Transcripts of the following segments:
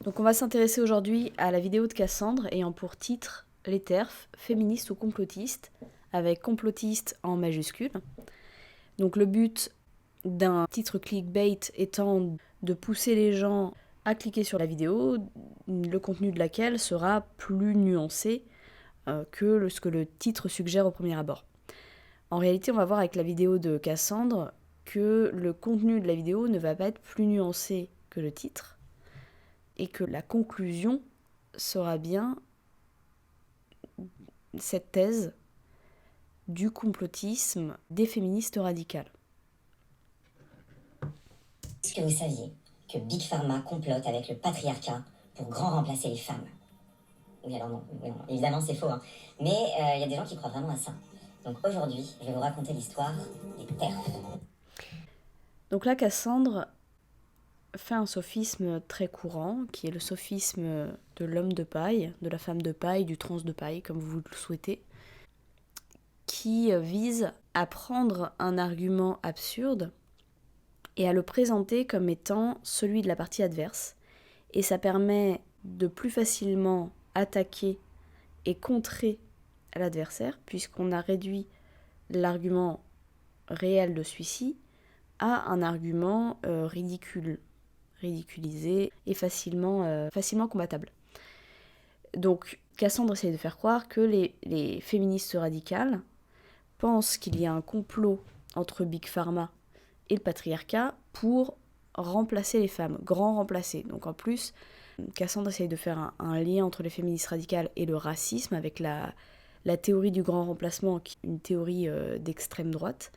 Donc on va s'intéresser aujourd'hui à la vidéo de Cassandre ayant pour titre Les TERF, féministes ou complotistes, avec complotiste en majuscule. Donc le but d'un titre clickbait étant de pousser les gens à cliquer sur la vidéo, le contenu de laquelle sera plus nuancé que ce que le titre suggère au premier abord. En réalité, on va voir avec la vidéo de Cassandre que le contenu de la vidéo ne va pas être plus nuancé que le titre, et que la conclusion sera bien cette thèse du complotisme des féministes radicales. Est-ce que vous saviez que Big Pharma complote avec le patriarcat pour grand remplacer les femmes? Oui, alors non, évidemment c'est faux, hein. Mais il y a des gens qui croient vraiment à ça. Donc aujourd'hui, je vais vous raconter l'histoire des TERF. Donc là, Cassandre fait un sophisme très courant, qui est le sophisme de l'homme de paille, de la femme de paille, du trans de paille, comme vous le souhaitez, qui vise à prendre un argument absurde et à le présenter comme étant celui de la partie adverse. Et ça permet de plus facilement attaquer et contrer l'adversaire, puisqu'on a réduit l'argument réel de celui-ci à un argument ridiculisé et facilement combattable. Donc Cassandre essaye de faire croire que les féministes radicales pensent qu'il y a un complot entre Big Pharma et le patriarcat pour remplacer les femmes, grand remplacer. Donc en plus, Cassandre essaye de faire un lien entre les féministes radicales et le racisme avec la théorie du grand remplacement, qui est une théorie d'extrême droite.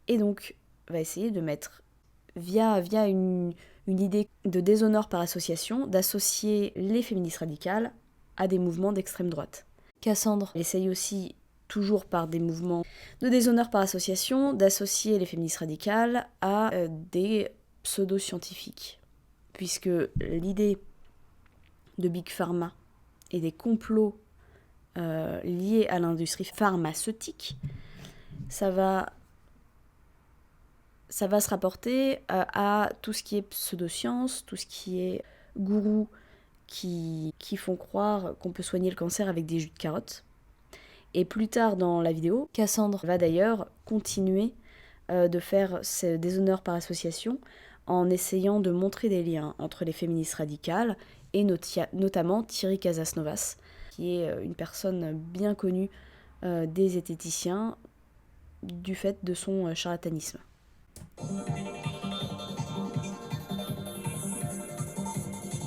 Et donc, va essayer de mettre, via une idée de déshonneur par association, d'associer les féministes radicales à des mouvements d'extrême droite. Cassandre essaye aussi, toujours par des mouvements de déshonneur par association, d'associer les féministes radicales à des pseudo-scientifiques. Puisque l'idée de Big Pharma et des complots liés à l'industrie pharmaceutique, ça va se rapporter à tout ce qui est pseudoscience, tout ce qui est gourous qui font croire qu'on peut soigner le cancer avec des jus de carottes. Et plus tard dans la vidéo, Cassandre va d'ailleurs continuer de faire ce déshonneur par association en essayant de montrer des liens entre les féministes radicales et notamment Thierry Casasnovas, qui est une personne bien connue des zététiciens du fait de son charlatanisme.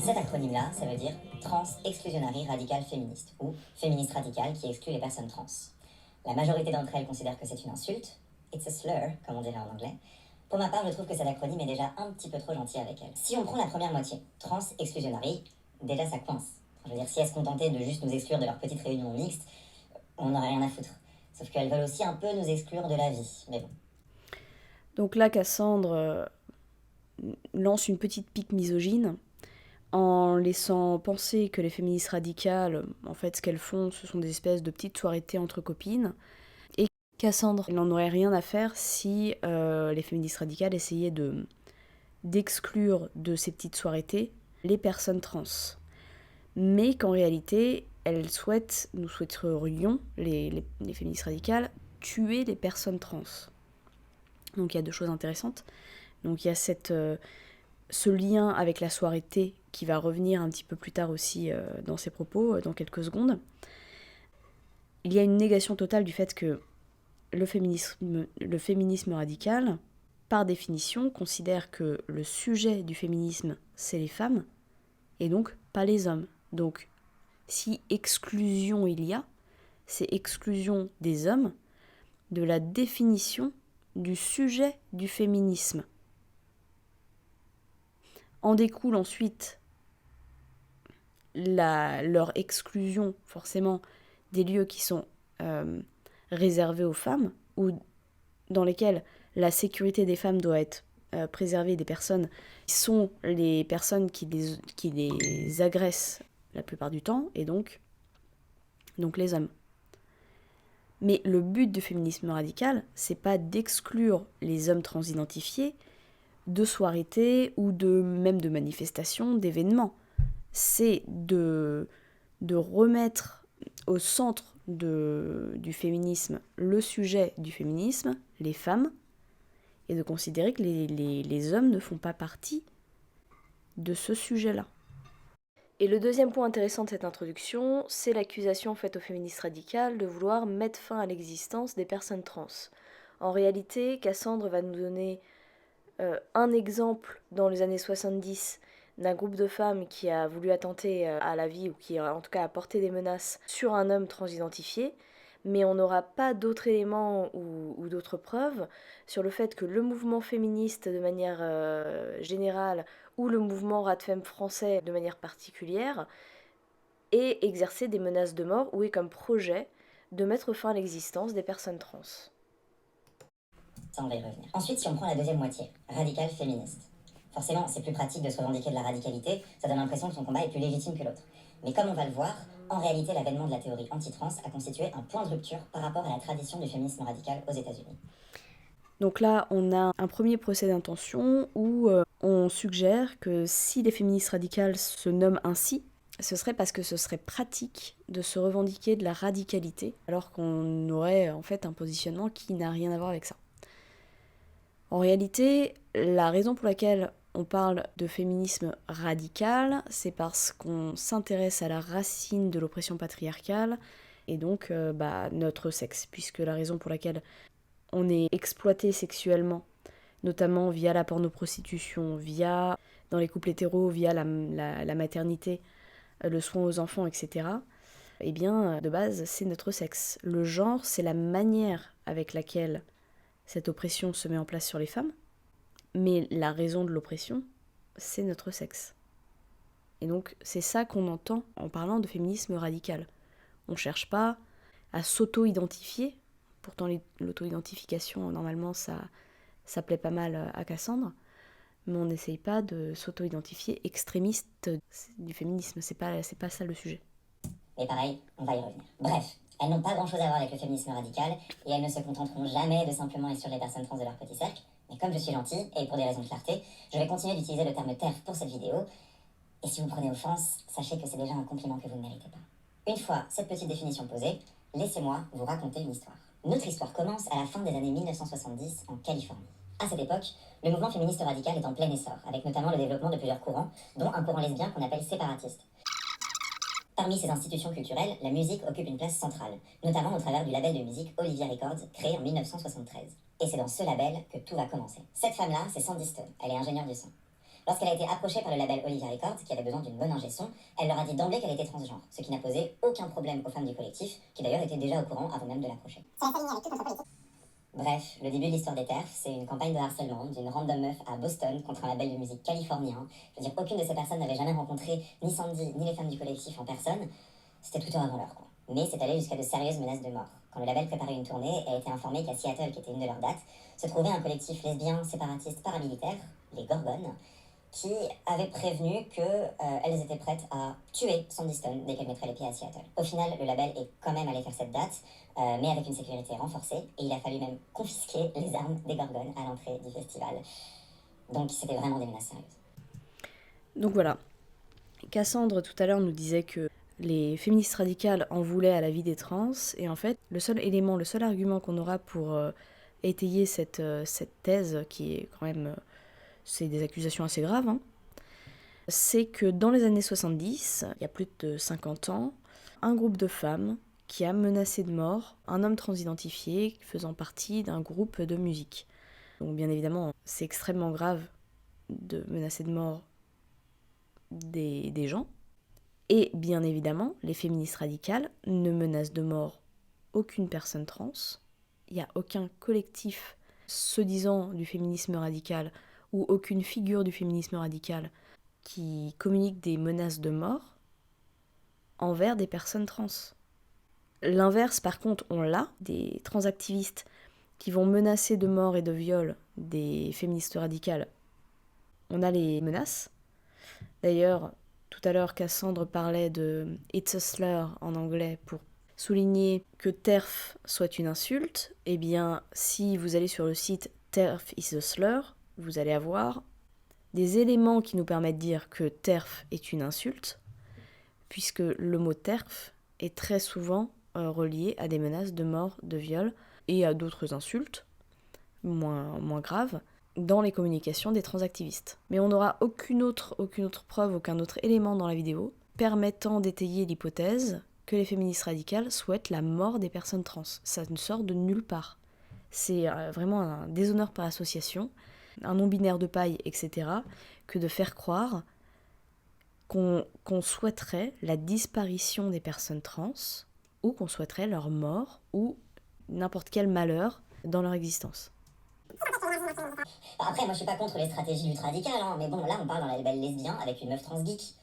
Cet acronyme-là, ça veut dire Trans Exclusionary Radical Féministe, ou féministe radicale qui exclut les personnes trans. La majorité d'entre elles considèrent que c'est une insulte, it's a slur, comme on dirait en anglais. Pour ma part, je trouve que cet acronyme est déjà un petit peu trop gentil avec elles. Si on prend la première moitié, Trans Exclusionary, déjà ça coince. Je veux dire, si elles se contentaient de juste nous exclure de leur petite réunion mixte, on n'aurait rien à foutre. Sauf qu'elles veulent aussi un peu nous exclure de la vie, mais bon. Donc là, Cassandre lance une petite pique misogyne en laissant penser que les féministes radicales, en fait, ce qu'elles font, ce sont des espèces de petites soirées thé entre copines. Et Cassandre n'en aurait rien à faire si les féministes radicales essayaient d'exclure de ces petites soirées thé les personnes trans. Mais qu'en réalité, nous souhaiterions, les féministes radicales, tuer les personnes trans. Donc il y a deux choses intéressantes. Donc il y a ce lien avec la soirée thé qui va revenir un petit peu plus tard aussi dans ses propos, dans quelques secondes. Il y a une négation totale du fait que le féminisme radical, par définition, considère que le sujet du féminisme, c'est les femmes, et donc pas les hommes. Donc, si exclusion il y a, c'est exclusion des hommes de la définition du sujet du féminisme. En découle ensuite leur exclusion, forcément, des lieux qui sont réservés aux femmes, ou dans lesquels la sécurité des femmes doit être préservée, des personnes qui sont les personnes qui les agressent la plupart du temps, et donc les hommes. Mais le but du féminisme radical, c'est pas d'exclure les hommes transidentifiés de soirées ou même de manifestations, d'événements. c'est de remettre au centre du féminisme le sujet du féminisme, les femmes, et de considérer que les hommes ne font pas partie de ce sujet-là. Et le deuxième point intéressant de cette introduction, c'est l'accusation faite aux féministes radicales de vouloir mettre fin à l'existence des personnes trans. En réalité, Cassandre va nous donner un exemple dans les années 70 d'un groupe de femmes qui a voulu attenter à la vie, ou qui en tout cas a porté des menaces sur un homme transidentifié, mais on n'aura pas d'autres éléments ou d'autres preuves sur le fait que le mouvement féministe de manière générale ou le mouvement Radfem français de manière particulière ait exercé des menaces de mort ou ait comme projet de mettre fin à l'existence des personnes trans. Ça, on va y revenir. Ensuite, si on prend la deuxième moitié, radical féministe. Forcément, c'est plus pratique de se revendiquer de la radicalité, ça donne l'impression que son combat est plus légitime que l'autre. Mais comme on va le voir, en réalité, l'avènement de la théorie anti-trans a constitué un point de rupture par rapport à la tradition du féminisme radical aux États-Unis. Donc là, on a un premier procès d'intention où on suggère que si les féministes radicales se nomment ainsi, ce serait parce que ce serait pratique de se revendiquer de la radicalité, alors qu'on aurait en fait un positionnement qui n'a rien à voir avec ça. En réalité, la raison pour laquelle on parle de féminisme radical, c'est parce qu'on s'intéresse à la racine de l'oppression patriarcale, et donc notre sexe, puisque la raison pour laquelle on est exploité sexuellement, notamment via la pornoprostitution, via, dans les couples hétéros, via la maternité, le soin aux enfants, etc., eh bien, de base, c'est notre sexe. Le genre, c'est la manière avec laquelle cette oppression se met en place sur les femmes, mais la raison de l'oppression, c'est notre sexe. Et donc, c'est ça qu'on entend en parlant de féminisme radical. On ne cherche pas à s'auto-identifier. Pourtant, l'auto-identification, normalement, ça plaît pas mal à Cassandre. Mais on n'essaye pas de s'auto-identifier extrémiste du féminisme. C'est pas ça le sujet. Mais pareil, on va y revenir. Bref, elles n'ont pas grand-chose à voir avec le féminisme radical, et elles ne se contenteront jamais de simplement exclure les personnes trans de leur petit cercle. Mais comme je suis gentille, et pour des raisons de clarté, je vais continuer d'utiliser le terme TERF pour cette vidéo. Et si vous prenez offense, sachez que c'est déjà un compliment que vous ne méritez pas. Une fois cette petite définition posée, laissez-moi vous raconter une histoire. Notre histoire commence à la fin des années 1970 en Californie. À cette époque, le mouvement féministe radical est en plein essor, avec notamment le développement de plusieurs courants, dont un courant lesbien qu'on appelle séparatiste. Parmi ces institutions culturelles, la musique occupe une place centrale, notamment au travers du label de musique Olivia Records, créé en 1973. Et c'est dans ce label que tout va commencer. Cette femme-là, c'est Sandy Stone, elle est ingénieure du son. Lorsqu'elle a été approchée par le label Olivia Records, qui avait besoin d'une bonne ingé son, elle leur a dit d'emblée qu'elle était transgenre, ce qui n'a posé aucun problème aux femmes du collectif, qui d'ailleurs étaient déjà au courant avant même de l'approcher. Ça va s'aligner avec toute notre politique. Bref, le début de l'histoire des TERF, c'est une campagne de harcèlement d'une random meuf à Boston contre un label de musique californien. Je veux dire, aucune de ces personnes n'avait jamais rencontré ni Sandy ni les femmes du collectif en personne. C'était Twitter avant l'heure, quoi. Mais c'est allé jusqu'à de sérieuses menaces de mort. Quand le label préparait une tournée, elle a été informée qu'à Seattle, qui était une de leurs dates, se trouvait un collectif lesbien séparatiste paramilitaire, les Gorgones, qui avait prévenu qu'elles étaient prêtes à tuer Sandy Stone dès qu'elle mettrait les pieds à Seattle. Au final, le label est quand même allé faire cette date, mais avec une sécurité renforcée, et il a fallu même confisquer les armes des Gorgones à l'entrée du festival. Donc c'était vraiment des menaces sérieuses. Donc voilà, Cassandre tout à l'heure nous disait que les féministes radicales en voulaient à la vie des trans, et en fait, le seul argument qu'on aura pour étayer cette thèse, qui est quand même... c'est des accusations assez graves, hein, c'est que dans les années 70, il y a plus de 50 ans, un groupe de femmes qui a menacé de mort un homme transidentifié faisant partie d'un groupe de musique. Donc bien évidemment, c'est extrêmement grave de menacer de mort des gens. Et bien évidemment, les féministes radicales ne menacent de mort aucune personne trans. Il n'y a aucun collectif se disant du féminisme radical ou aucune figure du féminisme radical qui communique des menaces de mort envers des personnes trans. L'inverse, par contre, on l'a, des transactivistes qui vont menacer de mort et de viol des féministes radicales. On a les menaces. D'ailleurs, tout à l'heure, Cassandre parlait de « it's a slur » en anglais pour souligner que TERF soit une insulte. Eh bien, si vous allez sur le site TERF is a slur, vous allez avoir des éléments qui nous permettent de dire que TERF est une insulte, puisque le mot TERF est très souvent relié à des menaces de mort, de viol et à d'autres insultes, moins graves, dans les communications des transactivistes. Mais on n'aura aucune autre preuve, aucun autre élément dans la vidéo permettant d'étayer l'hypothèse que les féministes radicales souhaitent la mort des personnes trans. Ça ne sort de nulle part. C'est vraiment un déshonneur par association, un non-binaire de paille, etc., que de faire croire qu'on souhaiterait la disparition des personnes trans, ou qu'on souhaiterait leur mort, ou n'importe quel malheur dans leur existence. Après, moi je suis pas contre les stratégies ultra-radicales, hein, mais bon, là on parle d'un label lesbien avec une meuf trans geek.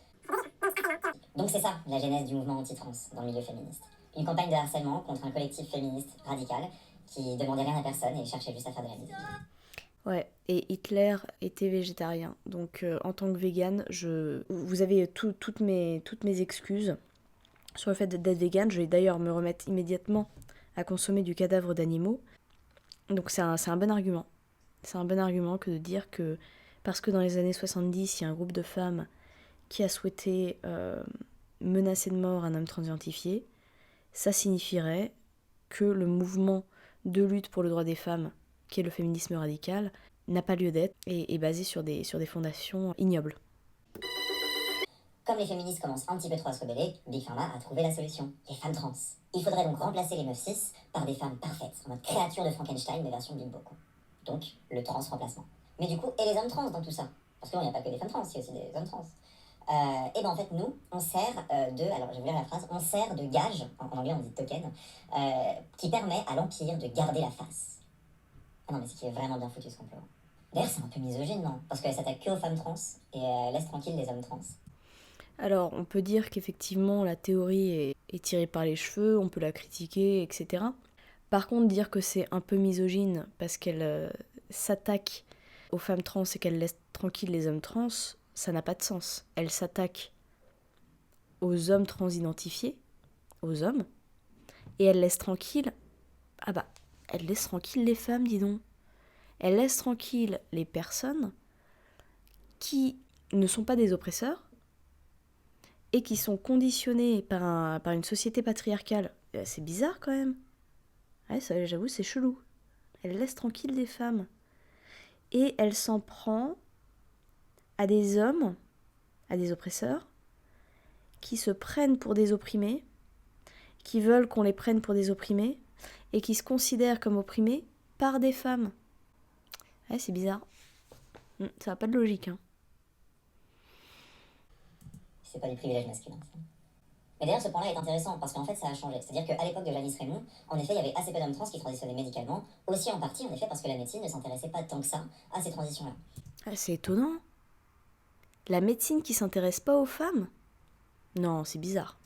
Donc c'est ça, la genèse du mouvement anti-trans dans le milieu féministe. Une campagne de harcèlement contre un collectif féministe radical qui demandait rien à personne et cherchait juste à faire de la musique. Ouais, et Hitler était végétarien, donc en tant que végane, vous avez toutes mes excuses sur le fait d'être végane. Je vais d'ailleurs me remettre immédiatement à consommer du cadavre d'animaux, donc c'est un bon argument. C'est un bon argument que de dire que parce que dans les années 70, il y a un groupe de femmes qui a souhaité menacer de mort un homme transidentifié, ça signifierait que le mouvement de lutte pour le droit des femmes, qui est le féminisme radical, n'a pas lieu d'être et est basé sur des fondations ignobles. Comme les féministes commencent un petit peu trop à se rebeller, Big Pharma a trouvé la solution, les femmes trans. Il faudrait donc remplacer les meufs cis par des femmes parfaites, en mode créature de Frankenstein, mais version Bimbo. Donc, le trans-remplacement. Mais du coup, et les hommes trans dans tout ça? Parce qu'il n'y a pas que des femmes trans, il y a aussi des hommes trans. Et ben en fait, nous, on sert alors je vais vous lire la phrase, on sert de gage, en anglais on dit token, qui permet à l'Empire de garder la face. Ah non, mais c'est qu'il est vraiment bien foutu ce complot. D'ailleurs, c'est un peu misogyne, non? Parce qu'elle s'attaque que aux femmes trans et laisse tranquille les hommes trans. Alors, on peut dire qu'effectivement, la théorie est tirée par les cheveux, on peut la critiquer, etc. Par contre, dire que c'est un peu misogyne parce qu'elle s'attaque aux femmes trans et qu'elle laisse tranquille les hommes trans, ça n'a pas de sens. Elle s'attaque aux hommes transidentifiés, aux hommes, et elle laisse tranquille... elle laisse tranquille les femmes, dis donc. Elle laisse tranquille les personnes qui ne sont pas des oppresseurs et qui sont conditionnées par une société patriarcale. C'est bizarre quand même. Ouais, ça, j'avoue, c'est chelou. Elle laisse tranquille les femmes. Et elle s'en prend à des hommes, à des oppresseurs, qui se prennent pour des opprimés, qui veulent qu'on les prenne pour des opprimés, et qui se considèrent comme opprimés par des femmes. Ouais, c'est bizarre. Ça n'a pas de logique, hein. C'est pas du privilège masculin, ça. Mais d'ailleurs, ce point-là est intéressant parce qu'en fait, ça a changé. C'est-à-dire qu'à l'époque de Janice Raymond, en effet, il y avait assez peu d'hommes trans qui transitionnaient médicalement, aussi en partie, en effet, parce que la médecine ne s'intéressait pas tant que ça à ces transitions-là. Ah, c'est étonnant. La médecine qui s'intéresse pas aux femmes? Non, c'est bizarre.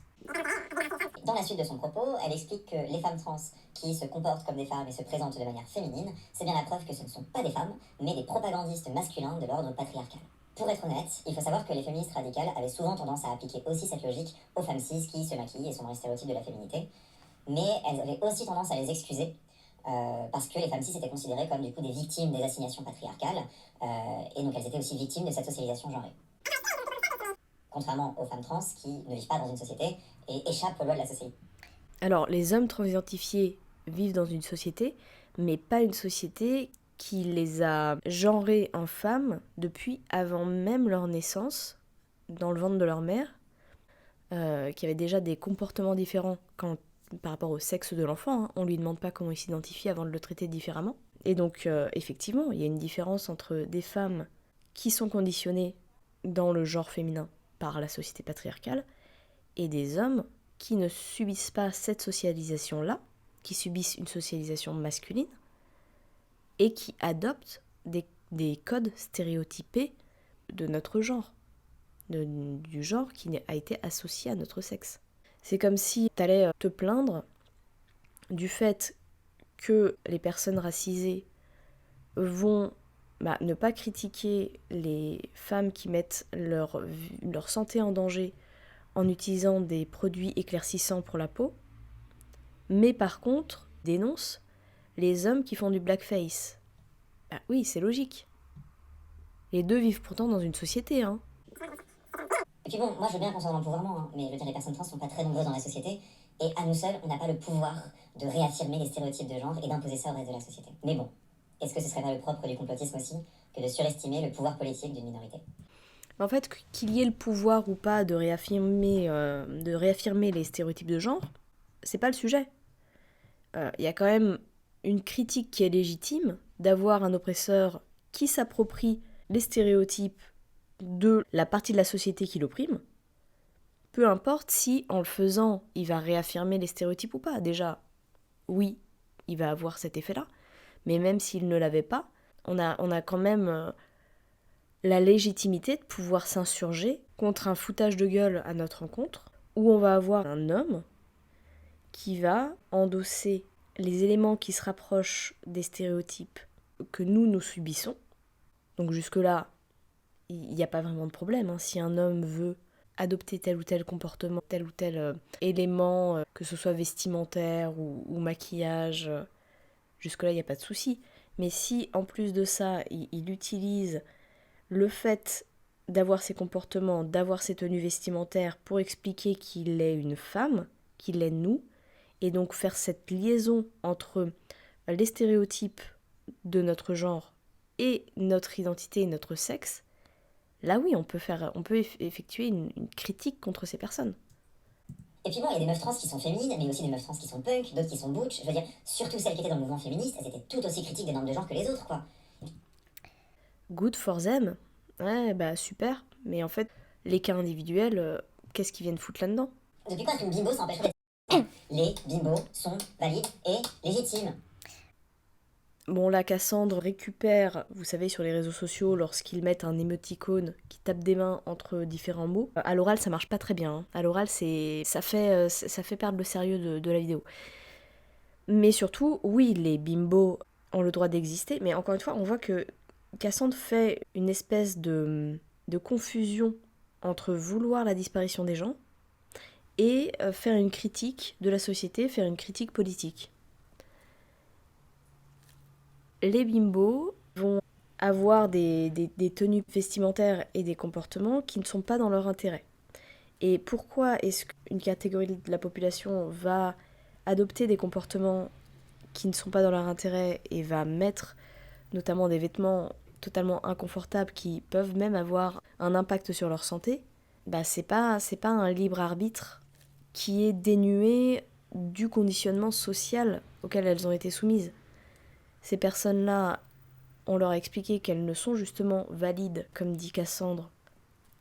Dans la suite de son propos, elle explique que les femmes trans qui se comportent comme des femmes et se présentent de manière féminine, c'est bien la preuve que ce ne sont pas des femmes, mais des propagandistes masculins de l'ordre patriarcal. Pour être honnête, il faut savoir que les féministes radicales avaient souvent tendance à appliquer aussi cette logique aux femmes cis qui se maquillent et sont dans les stéréotypes de la féminité, mais elles avaient aussi tendance à les excuser, parce que les femmes cis étaient considérées comme du coup des victimes des assignations patriarcales, et donc elles étaient aussi victimes de cette socialisation genrée. Contrairement aux femmes trans qui ne vivent pas dans une société et échappent aux lois de la société. Alors, les hommes transidentifiés vivent dans une société, mais pas une société qui les a genrés en femmes depuis avant même leur naissance, dans le ventre de leur mère, qui avaient déjà des comportements différents par rapport au sexe de l'enfant. Hein. On ne lui demande pas comment il s'identifie avant de le traiter différemment. Et donc, effectivement, il y a une différence entre des femmes qui sont conditionnées dans le genre féminin par la société patriarcale et des hommes qui ne subissent pas cette socialisation-là, qui subissent une socialisation masculine et qui adoptent des codes stéréotypés de notre genre, du genre qui a été associé à notre sexe. C'est comme si tu allais te plaindre du fait que les personnes racisées vont ne pas critiquer les femmes qui mettent leur santé en danger en utilisant des produits éclaircissants pour la peau, mais par contre dénoncent les hommes qui font du blackface. Oui, c'est logique. Les deux vivent pourtant dans une société, hein. Et puis bon, moi je veux bien qu'on soit dans l'empouvoirment, hein, mais je veux dire, les personnes trans sont pas très nombreuses dans la société, et à nous seuls, on n'a pas le pouvoir de réaffirmer les stéréotypes de genre et d'imposer ça au reste de la société. Mais bon, est-ce que ce serait pas le propre du complotisme aussi que de surestimer le pouvoir politique d'une minorité? En fait, qu'il y ait le pouvoir ou pas de réaffirmer les stéréotypes de genre, c'est pas le sujet. Il y a quand même une critique qui est légitime d'avoir un oppresseur qui s'approprie les stéréotypes de la partie de la société qui l'opprime, peu importe si en le faisant, il va réaffirmer les stéréotypes ou pas. Déjà, oui, il va avoir cet effet-là, mais même s'il ne l'avait pas, on a quand même la légitimité de pouvoir s'insurger contre un foutage de gueule à notre rencontre, où on va avoir un homme qui va endosser les éléments qui se rapprochent des stéréotypes que nous subissons. Donc jusque-là, il n'y a pas vraiment de problème, hein. Si un homme veut adopter tel ou tel comportement, tel ou tel élément, que ce soit vestimentaire ou maquillage, jusque-là, il n'y a pas de souci. Mais si, en plus de ça, il utilise le fait d'avoir ces comportements, d'avoir ces tenues vestimentaires pour expliquer qu'il est une femme, qu'il est nous, et donc faire cette liaison entre les stéréotypes de notre genre et notre identité et notre sexe, là oui, on peut effectuer une critique contre ces personnes. Et puis bon, il y a des meufs trans qui sont féminines, mais aussi des meufs trans qui sont punk, d'autres qui sont butch. Je veux dire, surtout celles qui étaient dans le mouvement féministe, elles étaient tout aussi critiques des normes de genre que les autres, quoi. Good for them. Ouais, bah super. Mais en fait, les cas individuels, qu'est-ce qu'ils viennent foutre là-dedans? Depuis quand est-ce qu'une bimbo s'empêcherait d'être... Les bimbos sont valides et légitimes. Bon, là, Cassandre récupère, vous savez, sur les réseaux sociaux, lorsqu'ils mettent un émoticône qui tape des mains entre différents mots. À l'oral, ça marche pas très bien, hein. À l'oral, ça fait perdre le sérieux de la vidéo. Mais surtout, oui, les bimbos ont le droit d'exister, mais encore une fois, on voit que Cassandre fait une espèce de confusion entre vouloir la disparition des gens et faire une critique de la société, faire une critique politique. Les bimbos vont avoir des tenues vestimentaires et des comportements qui ne sont pas dans leur intérêt. Et pourquoi est-ce qu'une catégorie de la population va adopter des comportements qui ne sont pas dans leur intérêt et va mettre notamment des vêtements totalement inconfortables qui peuvent même avoir un impact sur leur santé? Bah c'est pas un libre arbitre qui est dénué du conditionnement social auquel elles ont été soumises. Ces personnes-là, on leur a expliqué qu'elles ne sont justement valides, comme dit Cassandre,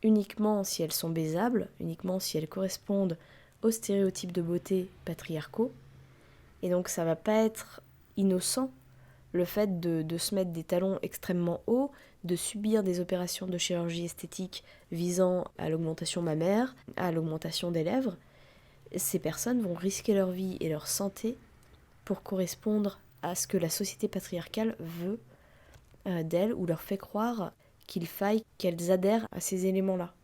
uniquement si elles sont baisables, uniquement si elles correspondent aux stéréotypes de beauté patriarcaux. Et donc ça va pas être innocent le fait de se mettre des talons extrêmement hauts, de subir des opérations de chirurgie esthétique visant à l'augmentation mammaire, à l'augmentation des lèvres. Ces personnes vont risquer leur vie et leur santé pour correspondre à ce que la société patriarcale veut d'elles ou leur fait croire qu'il faille qu'elles adhèrent à ces éléments-là.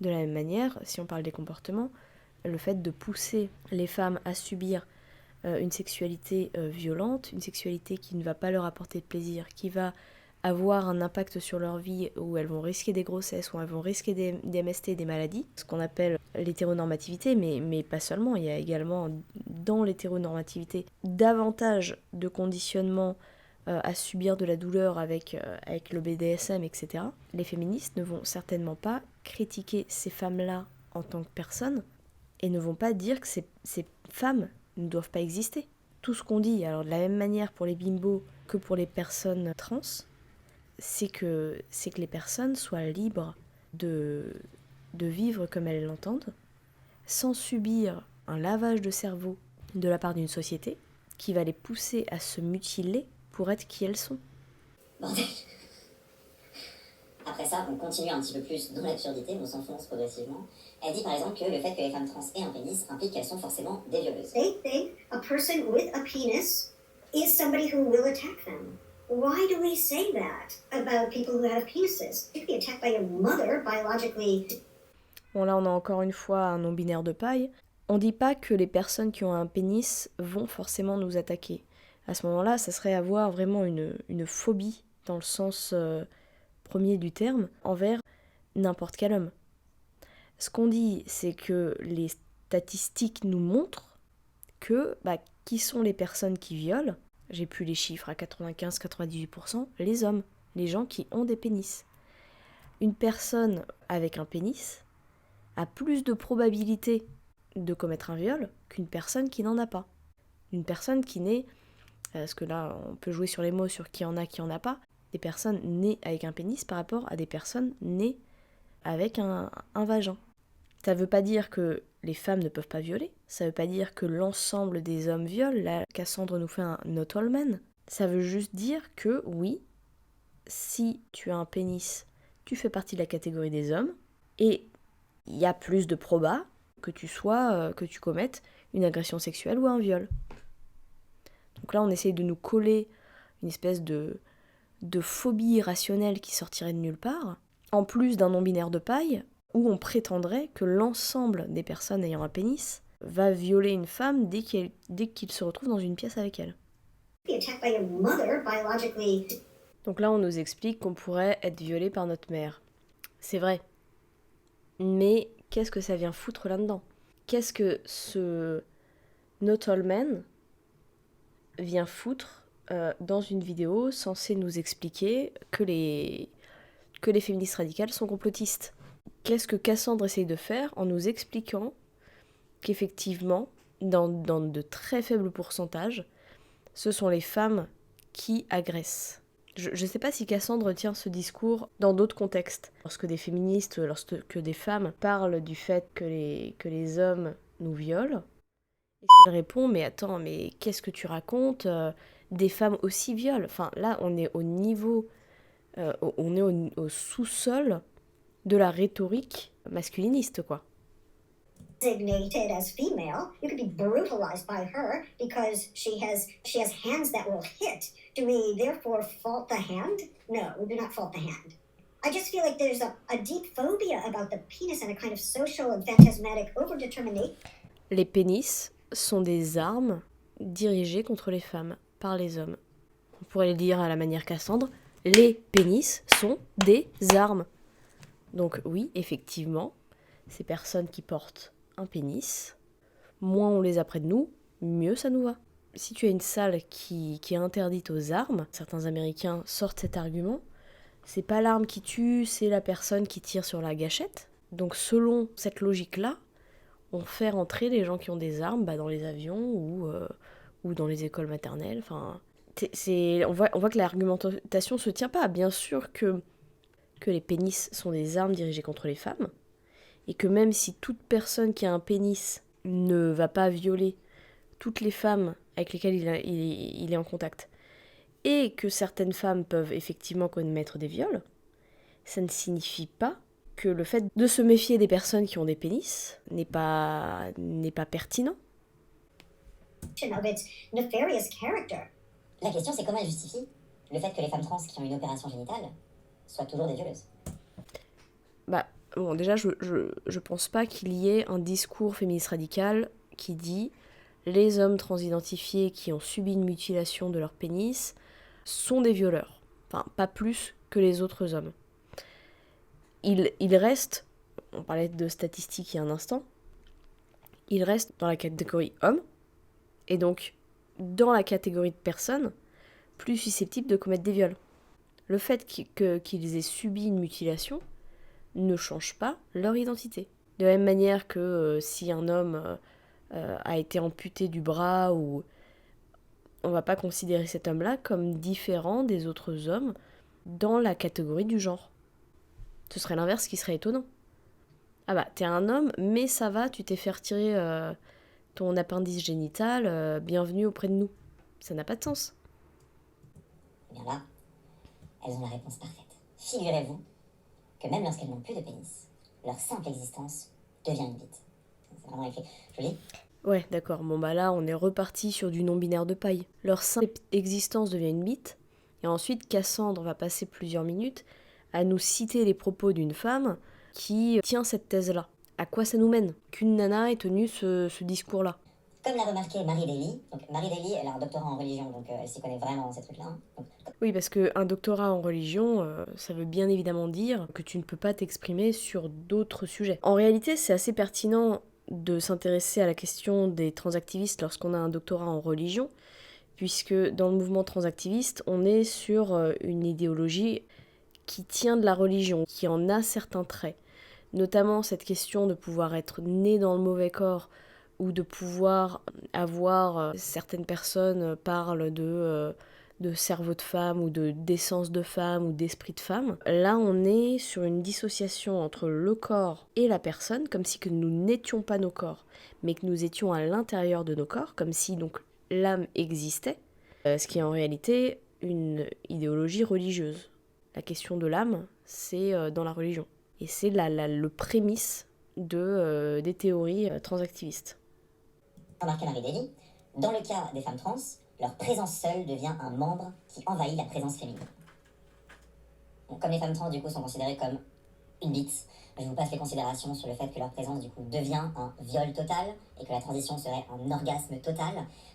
De la même manière, si on parle des comportements, le fait de pousser les femmes à subir une sexualité violente, une sexualité qui ne va pas leur apporter de plaisir, qui va avoir un impact sur leur vie, où elles vont risquer des grossesses, où elles vont risquer des MST, des maladies, ce qu'on appelle l'hétéronormativité, mais pas seulement, il y a également dans l'hétéronormativité davantage de conditionnement à subir de la douleur avec le BDSM, etc. Les féministes ne vont certainement pas critiquer ces femmes-là en tant que personnes et ne vont pas dire que ces femmes ne doivent pas exister. Tout ce qu'on dit, alors de la même manière pour les bimbos que pour les personnes trans, c'est que les personnes soient libres de vivre comme elles l'entendent, sans subir un lavage de cerveau de la part d'une société qui va les pousser à se mutiler pour être qui elles sont. Bordel. Après ça, on continue un petit peu plus dans l'absurdité, on s'enfonce progressivement. Elle dit par exemple que le fait que les femmes trans aient un pénis implique qu'elles sont forcément des violeuses. They think a person with a penis is somebody who will attack them. Why do we say that about people who have penises? You can be attacked by your mother biologically. Bon, là, on a encore une fois un non-binaire de paille. On dit pas que les personnes qui ont un pénis vont forcément nous attaquer. À ce moment-là, ça serait avoir vraiment une phobie, dans le sens premier du terme, envers n'importe quel homme. Ce qu'on dit, c'est que les statistiques nous montrent que qui sont les personnes qui violent. J'ai plus les chiffres à 95-98%, les hommes, les gens qui ont des pénis. Une personne avec un pénis a plus de probabilité de commettre un viol qu'une personne qui n'en a pas. Une personne qui naît, parce que là on peut jouer sur les mots sur qui en a pas, des personnes nées avec un pénis par rapport à des personnes nées avec un vagin. Ça veut pas dire que les femmes ne peuvent pas violer, ça veut pas dire que l'ensemble des hommes violent, là Cassandre nous fait un not all men. Ça veut juste dire que oui, si tu as un pénis, tu fais partie de la catégorie des hommes, et il y a plus de probas que tu commettes une agression sexuelle ou un viol. Donc là on essaye de nous coller une espèce de phobie irrationnelle qui sortirait de nulle part, en plus d'un non-binaire de paille, où on prétendrait que l'ensemble des personnes ayant un pénis va violer une femme dès qu'il se retrouve dans une pièce avec elle. Donc là, on nous explique qu'on pourrait être violé par notre mère. C'est vrai. Mais qu'est-ce que ça vient foutre là-dedans ? Qu'est-ce que ce Not All Men vient foutre dans une vidéo censée nous expliquer que les féministes radicales sont complotistes ? Qu'est-ce que Cassandre essaye de faire en nous expliquant qu'effectivement, dans de très faibles pourcentages, ce sont les femmes qui agressent. Je ne sais pas si Cassandre tient ce discours dans d'autres contextes. Lorsque des féministes, lorsque des femmes parlent du fait que les hommes nous violent, elle répond « Mais attends, mais qu'est-ce que tu racontes ? Des femmes aussi violent ?» Enfin, là, on est au niveau... on est au sous-sol de la rhétorique masculiniste, quoi. Designated as female, you could be brutalized by her because she has hands that will hit. Do we therefore fault the hand? No, we do not fault the hand. I just feel like there's a deep phobia about the penis and a kind of social and phantasmatic overdetermination. Les pénis sont des armes dirigées contre les femmes par les hommes. On pourrait le dire à la manière Cassandre, les pénis sont des armes. Donc oui, effectivement, ces personnes qui portent un pénis, moins on les a près de nous, mieux ça nous va. Si tu as une salle qui est interdite aux armes, certains Américains sortent cet argument, c'est pas l'arme qui tue, c'est la personne qui tire sur la gâchette. Donc selon cette logique-là, on fait rentrer les gens qui ont des armes dans les avions ou dans les écoles maternelles. Enfin, on voit que l'argumentation se tient pas. Bien sûr que les pénis sont des armes dirigées contre les femmes, et que même si toute personne qui a un pénis ne va pas violer toutes les femmes avec lesquelles il est en contact, et que certaines femmes peuvent effectivement commettre des viols, ça ne signifie pas que le fait de se méfier des personnes qui ont des pénis n'est pas pertinent. La question, c'est comment elle justifie le fait que les femmes trans qui ont une opération génitale soient toujours des violeuses. Bon, déjà, je pense pas qu'il y ait un discours féministe radical qui dit les hommes transidentifiés qui ont subi une mutilation de leur pénis sont des violeurs. Enfin, pas plus que les autres hommes. Il reste, on parlait de statistiques il y a un instant, il reste dans la catégorie homme, et donc dans la catégorie de personnes plus susceptibles de commettre des viols. Le fait qu'ils aient subi une mutilation ne change pas leur identité. De la même manière que si un homme a été amputé du bras, ou on va pas considérer cet homme-là comme différent des autres hommes dans la catégorie du genre. Ce serait l'inverse qui serait étonnant. Ah t'es un homme, mais ça va, tu t'es fait retirer ton appendice génital, bienvenue auprès de nous. Ça n'a pas de sens. Et bien là, elles ont la réponse parfaite. Figurez-vous que même lorsqu'elles n'ont plus de pénis, leur simple existence devient une bite. C'est vraiment écrit. Je lis. Ouais, d'accord. Bon là, on est reparti sur du non-binaire de paille. Leur simple existence devient une bite, et ensuite Cassandre va passer plusieurs minutes à nous citer les propos d'une femme qui tient cette thèse-là. À quoi ça nous mène ? Qu'une nana ait tenu ce discours-là ? Comme l'a remarqué Marie Daly, donc Marie Daly, elle a un doctorat en religion, donc elle s'y connaît vraiment dans ces trucs-là. Hein. Donc, Oui, parce qu'un doctorat en religion, ça veut bien évidemment dire que tu ne peux pas t'exprimer sur d'autres sujets. En réalité, c'est assez pertinent de s'intéresser à la question des transactivistes lorsqu'on a un doctorat en religion, puisque dans le mouvement transactiviste, on est sur une idéologie qui tient de la religion, qui en a certains traits. Notamment cette question de pouvoir être né dans le mauvais corps ou de pouvoir avoir, certaines personnes parlent de cerveau de femme ou d'essence de femme ou d'esprit de femme. Là, on est sur une dissociation entre le corps et la personne, comme si que nous n'étions pas nos corps, mais que nous étions à l'intérieur de nos corps, comme si donc l'âme existait, ce qui est en réalité une idéologie religieuse. La question de l'âme, c'est dans la religion. Et c'est le prémisse des théories transactivistes. remarqué Marie Daly, dans le cas des femmes trans, leur présence seule devient un membre qui envahit la présence féminine. Bon, comme les femmes trans du coup sont considérées comme une bite, je vous passe les considérations sur le fait que leur présence du coup devient un viol total et que la transition serait un orgasme total.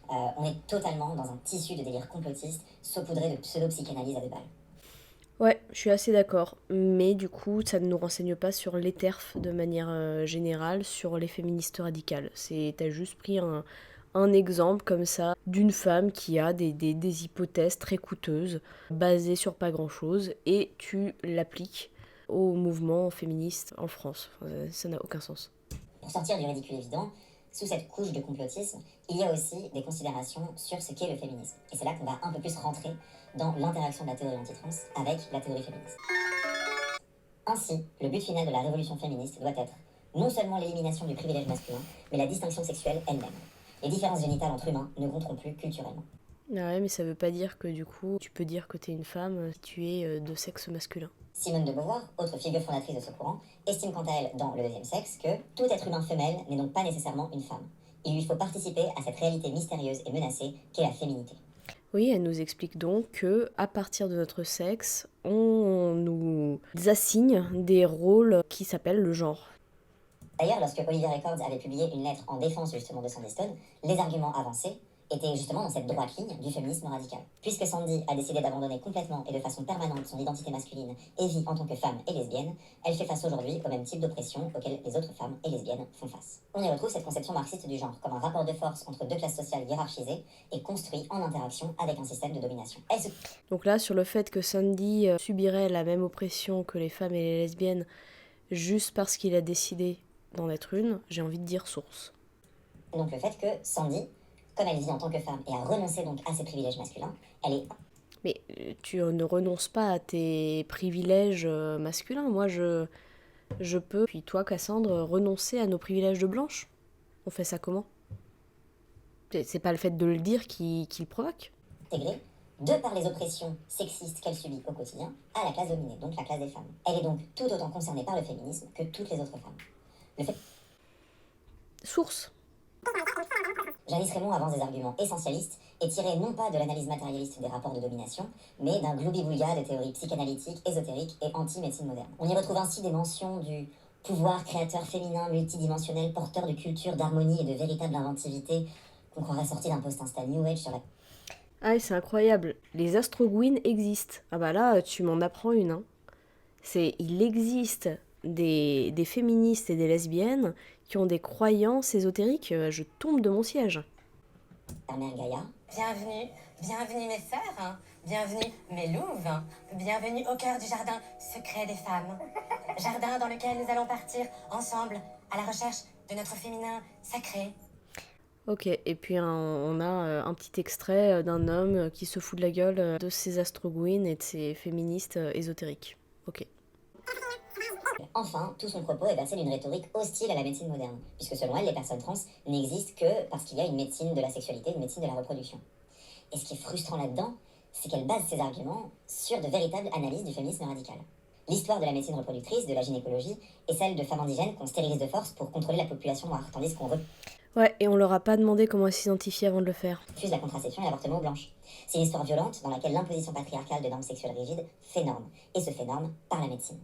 On est totalement dans un tissu de délire complotiste saupoudré de pseudo-psychanalyse à deux balles. Ouais, je suis assez d'accord. Mais du coup, ça ne nous renseigne pas sur les TERF de manière générale, sur les féministes radicales. T'as juste pris un exemple comme ça d'une femme qui a des hypothèses très coûteuses, basées sur pas grand-chose, et tu l'appliques au mouvement féministe en France. Enfin, ça n'a aucun sens. Pour sortir du ridicule évident, sous cette couche de complotisme, il y a aussi des considérations sur ce qu'est le féminisme. Et c'est là qu'on va un peu plus rentrer dans l'interaction de la théorie anti-trans avec la théorie féministe. Ainsi, le but final de la révolution féministe doit être non seulement l'élimination du privilège masculin, mais la distinction sexuelle elle-même. Les différences génitales entre humains ne compteront plus culturellement. Ah ouais, mais ça veut pas dire que du coup, tu peux dire que t'es une femme si tu es de sexe masculin. Simone de Beauvoir, autre figure fondatrice de ce courant, estime quant à elle, dans Le deuxième sexe, que tout être humain femelle n'est donc pas nécessairement une femme. Il lui faut participer à cette réalité mystérieuse et menacée qu'est la féminité. Oui, elle nous explique donc que à partir de notre sexe, on nous assigne des rôles qui s'appellent le genre. D'ailleurs, lorsque Olivia Records avait publié une lettre en défense justement de Sandy Stone, les arguments avancés étaient justement dans cette droite ligne du féminisme radical. Puisque Sandy a décidé d'abandonner complètement et de façon permanente son identité masculine et vit en tant que femme et lesbienne, elle fait face aujourd'hui au même type d'oppression auquel les autres femmes et lesbiennes font face. On y retrouve cette conception marxiste du genre comme un rapport de force entre deux classes sociales hiérarchisées et construit en interaction avec un système de domination. Donc là, sur le fait que Sandy subirait la même oppression que les femmes et les lesbiennes juste parce qu'il a décidé d'en être une, j'ai envie de dire source. Donc le fait que Sandy, comme elle vit en tant que femme et a renoncé donc à ses privilèges masculins, elle est... Mais tu ne renonces pas à tes privilèges masculins. Moi, je peux, puis toi, Cassandre, renoncer à nos privilèges de blanche. On fait ça comment ? C'est pas le fait de le dire qui le provoque. Intégrée, de par les oppressions sexistes qu'elle subit au quotidien, à la classe dominée, donc la classe des femmes. Elle est donc tout autant concernée par le féminisme que toutes les autres femmes. Le fait... Source. Janice Raymond avance des arguments essentialistes et tirés non pas de l'analyse matérialiste des rapports de domination, mais d'un gloubi-boulga de théories psychanalytiques, ésotériques et anti-médecine moderne. On y retrouve ainsi des mentions du pouvoir créateur féminin multidimensionnel, porteur de culture, d'harmonie et de véritable inventivité, qu'on croirait sorti d'un post-insta New Age sur la... Ah, c'est incroyable. Les astrogouines existent. Ah bah là, tu m'en apprends une. Hein. Il existe des féministes et des lesbiennes qui ont des croyances ésotériques. Je tombe de mon siège. Mère Gaïa. Bienvenue mes sœurs, bienvenue mes louves, bienvenue au cœur du jardin secret des femmes. Jardin dans lequel nous allons partir ensemble à la recherche de notre féminin sacré. Ok, et puis on a un petit extrait d'un homme qui se fout de la gueule de ses astrogouines et de ses féministes ésotériques. Ok. Enfin, tout son propos est versé d'une rhétorique hostile à la médecine moderne, puisque selon elle, les personnes trans n'existent que parce qu'il y a une médecine de la sexualité, une médecine de la reproduction. Et ce qui est frustrant là-dedans, c'est qu'elle base ses arguments sur de véritables analyses du féminisme radical. L'histoire de la médecine reproductrice, de la gynécologie, est celle de femmes indigènes qu'on stérilise de force pour contrôler la population noire, tandis qu'on Ouais, et on leur a pas demandé comment elles s'identifiaient avant de le faire. refuse la contraception et l'avortement aux blanches. C'est une histoire violente dans laquelle l'imposition patriarcale de normes sexuelles rigides fait norme, et se fait norme par la médecine.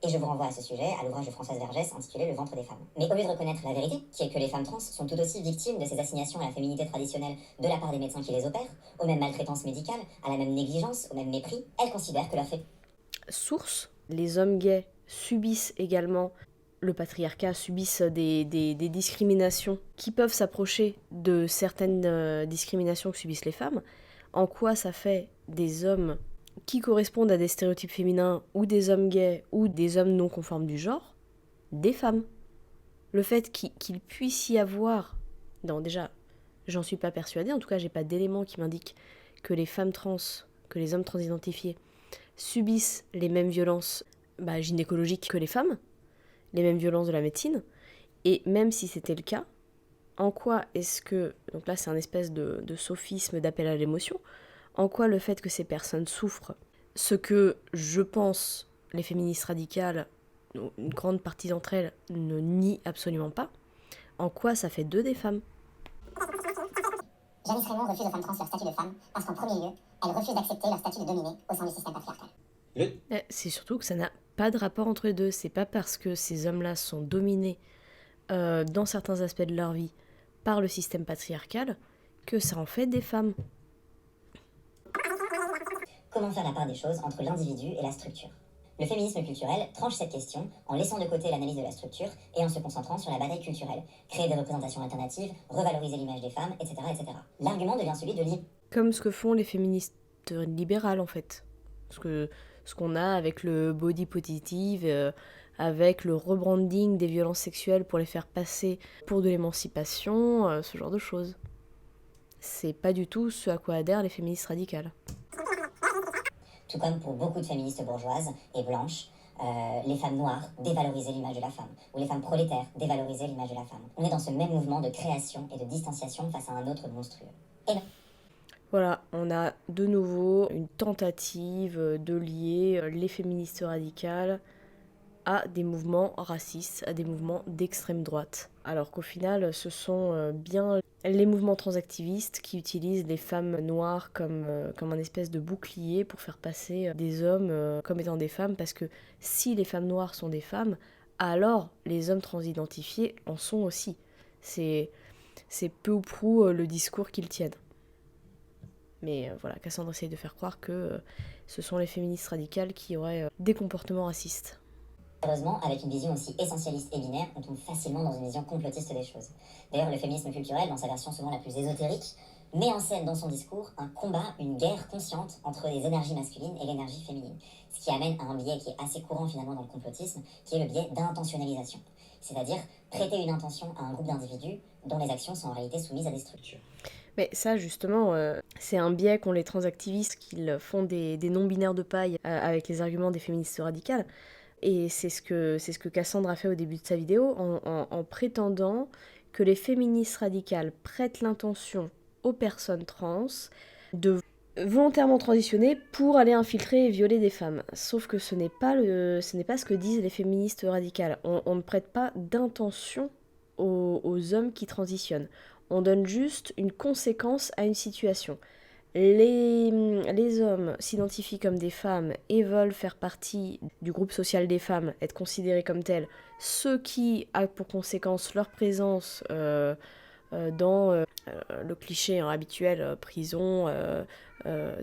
Et je vous renvoie à ce sujet à l'ouvrage de Françoise Vergès intitulé Le ventre des femmes. Mais au lieu de reconnaître la vérité, qui est que les femmes trans sont tout aussi victimes de ces assignations à la féminité traditionnelle de la part des médecins qui les opèrent, aux mêmes maltraitances médicales, à la même négligence, au même mépris, elles considèrent que leur fait... Source, les hommes gays subissent également le patriarcat, subissent des discriminations qui peuvent s'approcher de certaines discriminations que subissent les femmes. En quoi ça fait des hommes qui correspondent à des stéréotypes féminins ou des hommes gays ou des hommes non conformes du genre, des femmes. Le fait qu'il puisse y avoir... Non, déjà, j'en suis pas persuadée, en tout cas j'ai pas d'éléments qui m'indiquent que les femmes trans, que les hommes transidentifiés subissent les mêmes violences gynécologiques que les femmes, les mêmes violences de la médecine, et même si c'était le cas, en quoi est-ce que... Donc là c'est un espèce de sophisme d'appel à l'émotion. En quoi le fait que ces personnes souffrent, ce que je pense les féministes radicales, une grande partie d'entre elles, ne nient absolument pas, en quoi ça fait d'eux des femmes? Janice Raymond refuse aux femmes trans leur statut de femme parce qu'en premier lieu, elle refuse d'accepter leur statut de dominée au sein du système patriarcal. C'est surtout que ça n'a pas de rapport entre les deux. C'est pas parce que ces hommes-là sont dominés dans certains aspects de leur vie par le système patriarcal que ça en fait des femmes. Comment faire la part des choses entre l'individu et la structure? Le féminisme culturel tranche cette question en laissant de côté l'analyse de la structure et en se concentrant sur la bataille culturelle, créer des représentations alternatives, revaloriser l'image des femmes, etc. etc. L'argument devient celui de comme ce que font les féministes libérales en fait. Ce qu'on a avec le body positive, avec le rebranding des violences sexuelles pour les faire passer pour de l'émancipation, ce genre de choses. C'est pas du tout ce à quoi adhèrent les féministes radicales. Tout comme pour beaucoup de féministes bourgeoises et blanches, les femmes noires dévalorisaient l'image de la femme, ou les femmes prolétaires dévalorisaient l'image de la femme. On est dans ce même mouvement de création et de distanciation face à un autre monstrueux. Voilà, on a de nouveau une tentative de lier les féministes radicales à des mouvements racistes, à des mouvements d'extrême droite. Alors qu'au final, ce sont bien les mouvements transactivistes qui utilisent les femmes noires comme un espèce de bouclier pour faire passer des hommes comme étant des femmes, parce que si les femmes noires sont des femmes, alors les hommes transidentifiés en sont aussi. C'est peu ou prou le discours qu'ils tiennent. Mais voilà, Cassandre essaye de faire croire que ce sont les féministes radicales qui auraient des comportements racistes. Heureusement, avec une vision aussi essentialiste et binaire, on tombe facilement dans une vision complotiste des choses. D'ailleurs, le féminisme culturel, dans sa version souvent la plus ésotérique, met en scène dans son discours un combat, une guerre consciente entre les énergies masculines et l'énergie féminine. Ce qui amène à un biais qui est assez courant finalement dans le complotisme, qui est le biais d'intentionnalisation. C'est-à-dire prêter une intention à un groupe d'individus dont les actions sont en réalité soumises à des structures. Mais ça, justement, c'est un biais qu'ont les transactivistes qui font des non-binaires de paille avec les arguments des féministes radicales. Et c'est ce que Cassandre a fait au début de sa vidéo, en prétendant que les féministes radicales prêtent l'intention aux personnes trans de volontairement transitionner pour aller infiltrer et violer des femmes. Sauf que ce n'est pas ce que disent les féministes radicales. On ne prête pas d'intention aux hommes qui transitionnent. On donne juste une conséquence à une situation. Les hommes s'identifient comme des femmes et veulent faire partie du groupe social des femmes, être considérés comme tels, ce qui a pour conséquence leur présence dans le cliché habituel, prison,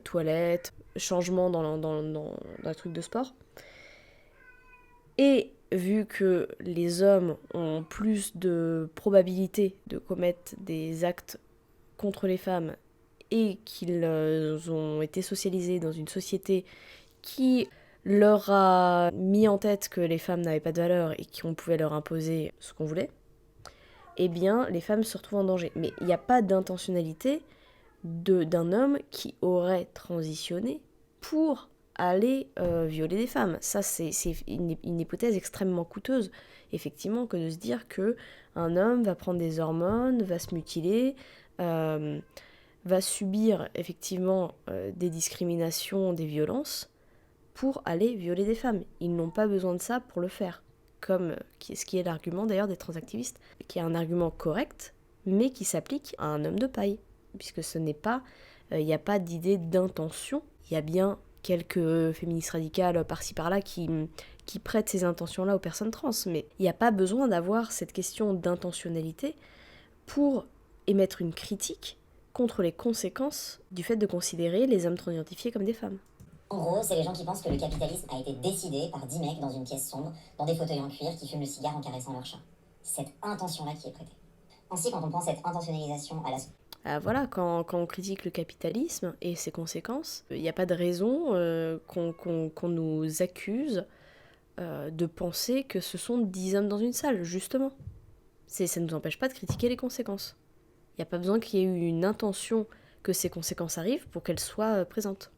toilette, changement dans les trucs de sport. Et vu que les hommes ont plus de probabilité de commettre des actes contre les femmes et qu'ils ont été socialisés dans une société qui leur a mis en tête que les femmes n'avaient pas de valeur et qu'on pouvait leur imposer ce qu'on voulait, eh bien, les femmes se retrouvent en danger. Mais il n'y a pas d'intentionnalité d'un homme qui aurait transitionné pour aller violer des femmes. Ça, c'est une hypothèse extrêmement coûteuse, effectivement, que de se dire qu'un homme va prendre des hormones, va se mutiler, va subir effectivement des discriminations, des violences, pour aller violer des femmes. Ils n'ont pas besoin de ça pour le faire. Comme ce qui est l'argument d'ailleurs des transactivistes, qui est un argument correct, mais qui s'applique à un homme de paille. Puisque ce n'est pas, il n'y a pas d'idée d'intention. Il y a bien quelques féministes radicales par-ci par-là qui qui prête ces intentions-là aux personnes trans, mais il n'y a pas besoin d'avoir cette question d'intentionnalité pour émettre une critique contre les conséquences du fait de considérer les hommes transidentifiés comme des femmes. En gros, c'est les gens qui pensent que le capitalisme a été décidé par 10 mecs dans une pièce sombre, dans des fauteuils en cuir qui fument le cigare en caressant leur chat. C'est cette intention-là qui est prêtée. Ainsi, quand on prend cette intentionnalisation à la... Voilà, quand on critique le capitalisme et ses conséquences, il n'y a pas de raison qu'on nous accuse de penser que ce sont 10 hommes dans une salle, justement. Ça ne nous empêche pas de critiquer les conséquences. Il n'y a pas besoin qu'il y ait eu une intention que ces conséquences arrivent pour qu'elles soient présentes.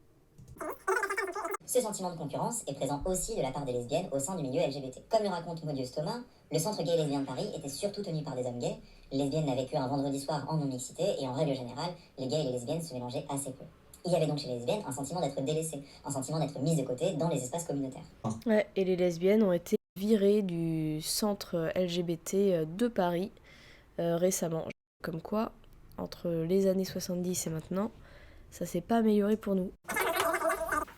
Ce sentiment de concurrence est présent aussi de la part des lesbiennes au sein du milieu LGBT. Comme le raconte Maudius Thomas, le centre gay lesbien de Paris était surtout tenu par des hommes gays. Les lesbiennes n'avaient qu'un vendredi soir en non-mixité et en règle générale, les gays et les lesbiennes se mélangeaient assez peu. Il y avait donc chez les lesbiennes un sentiment d'être délaissées, un sentiment d'être mises de côté dans les espaces communautaires. Ouais, et les lesbiennes ont été virées du centre LGBT de Paris récemment. Comme quoi, entre les années 70 et maintenant, ça s'est pas amélioré pour nous.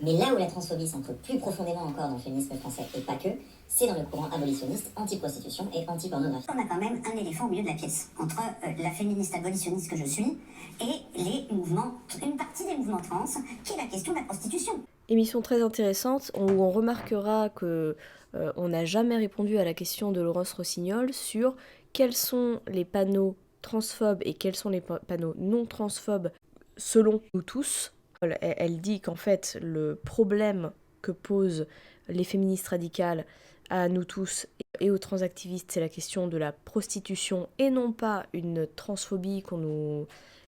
Mais là où la transphobie s'ancre plus profondément encore dans le féminisme français, et pas que, c'est dans le courant abolitionniste, anti-prostitution et anti-pornographie. On a quand même un éléphant au milieu de la pièce, entre la féministe abolitionniste que je suis et une partie des mouvements trans, qui est la question de la prostitution. Émission très intéressante où on remarquera que on n'a jamais répondu à la question de Laurence Rossignol sur quels sont les panneaux transphobes et quels sont les panneaux non transphobes selon nous tous. Elle dit qu'en fait, le problème que posent les féministes radicales à nous tous et aux transactivistes, c'est la question de la prostitution et non pas une transphobie qu'on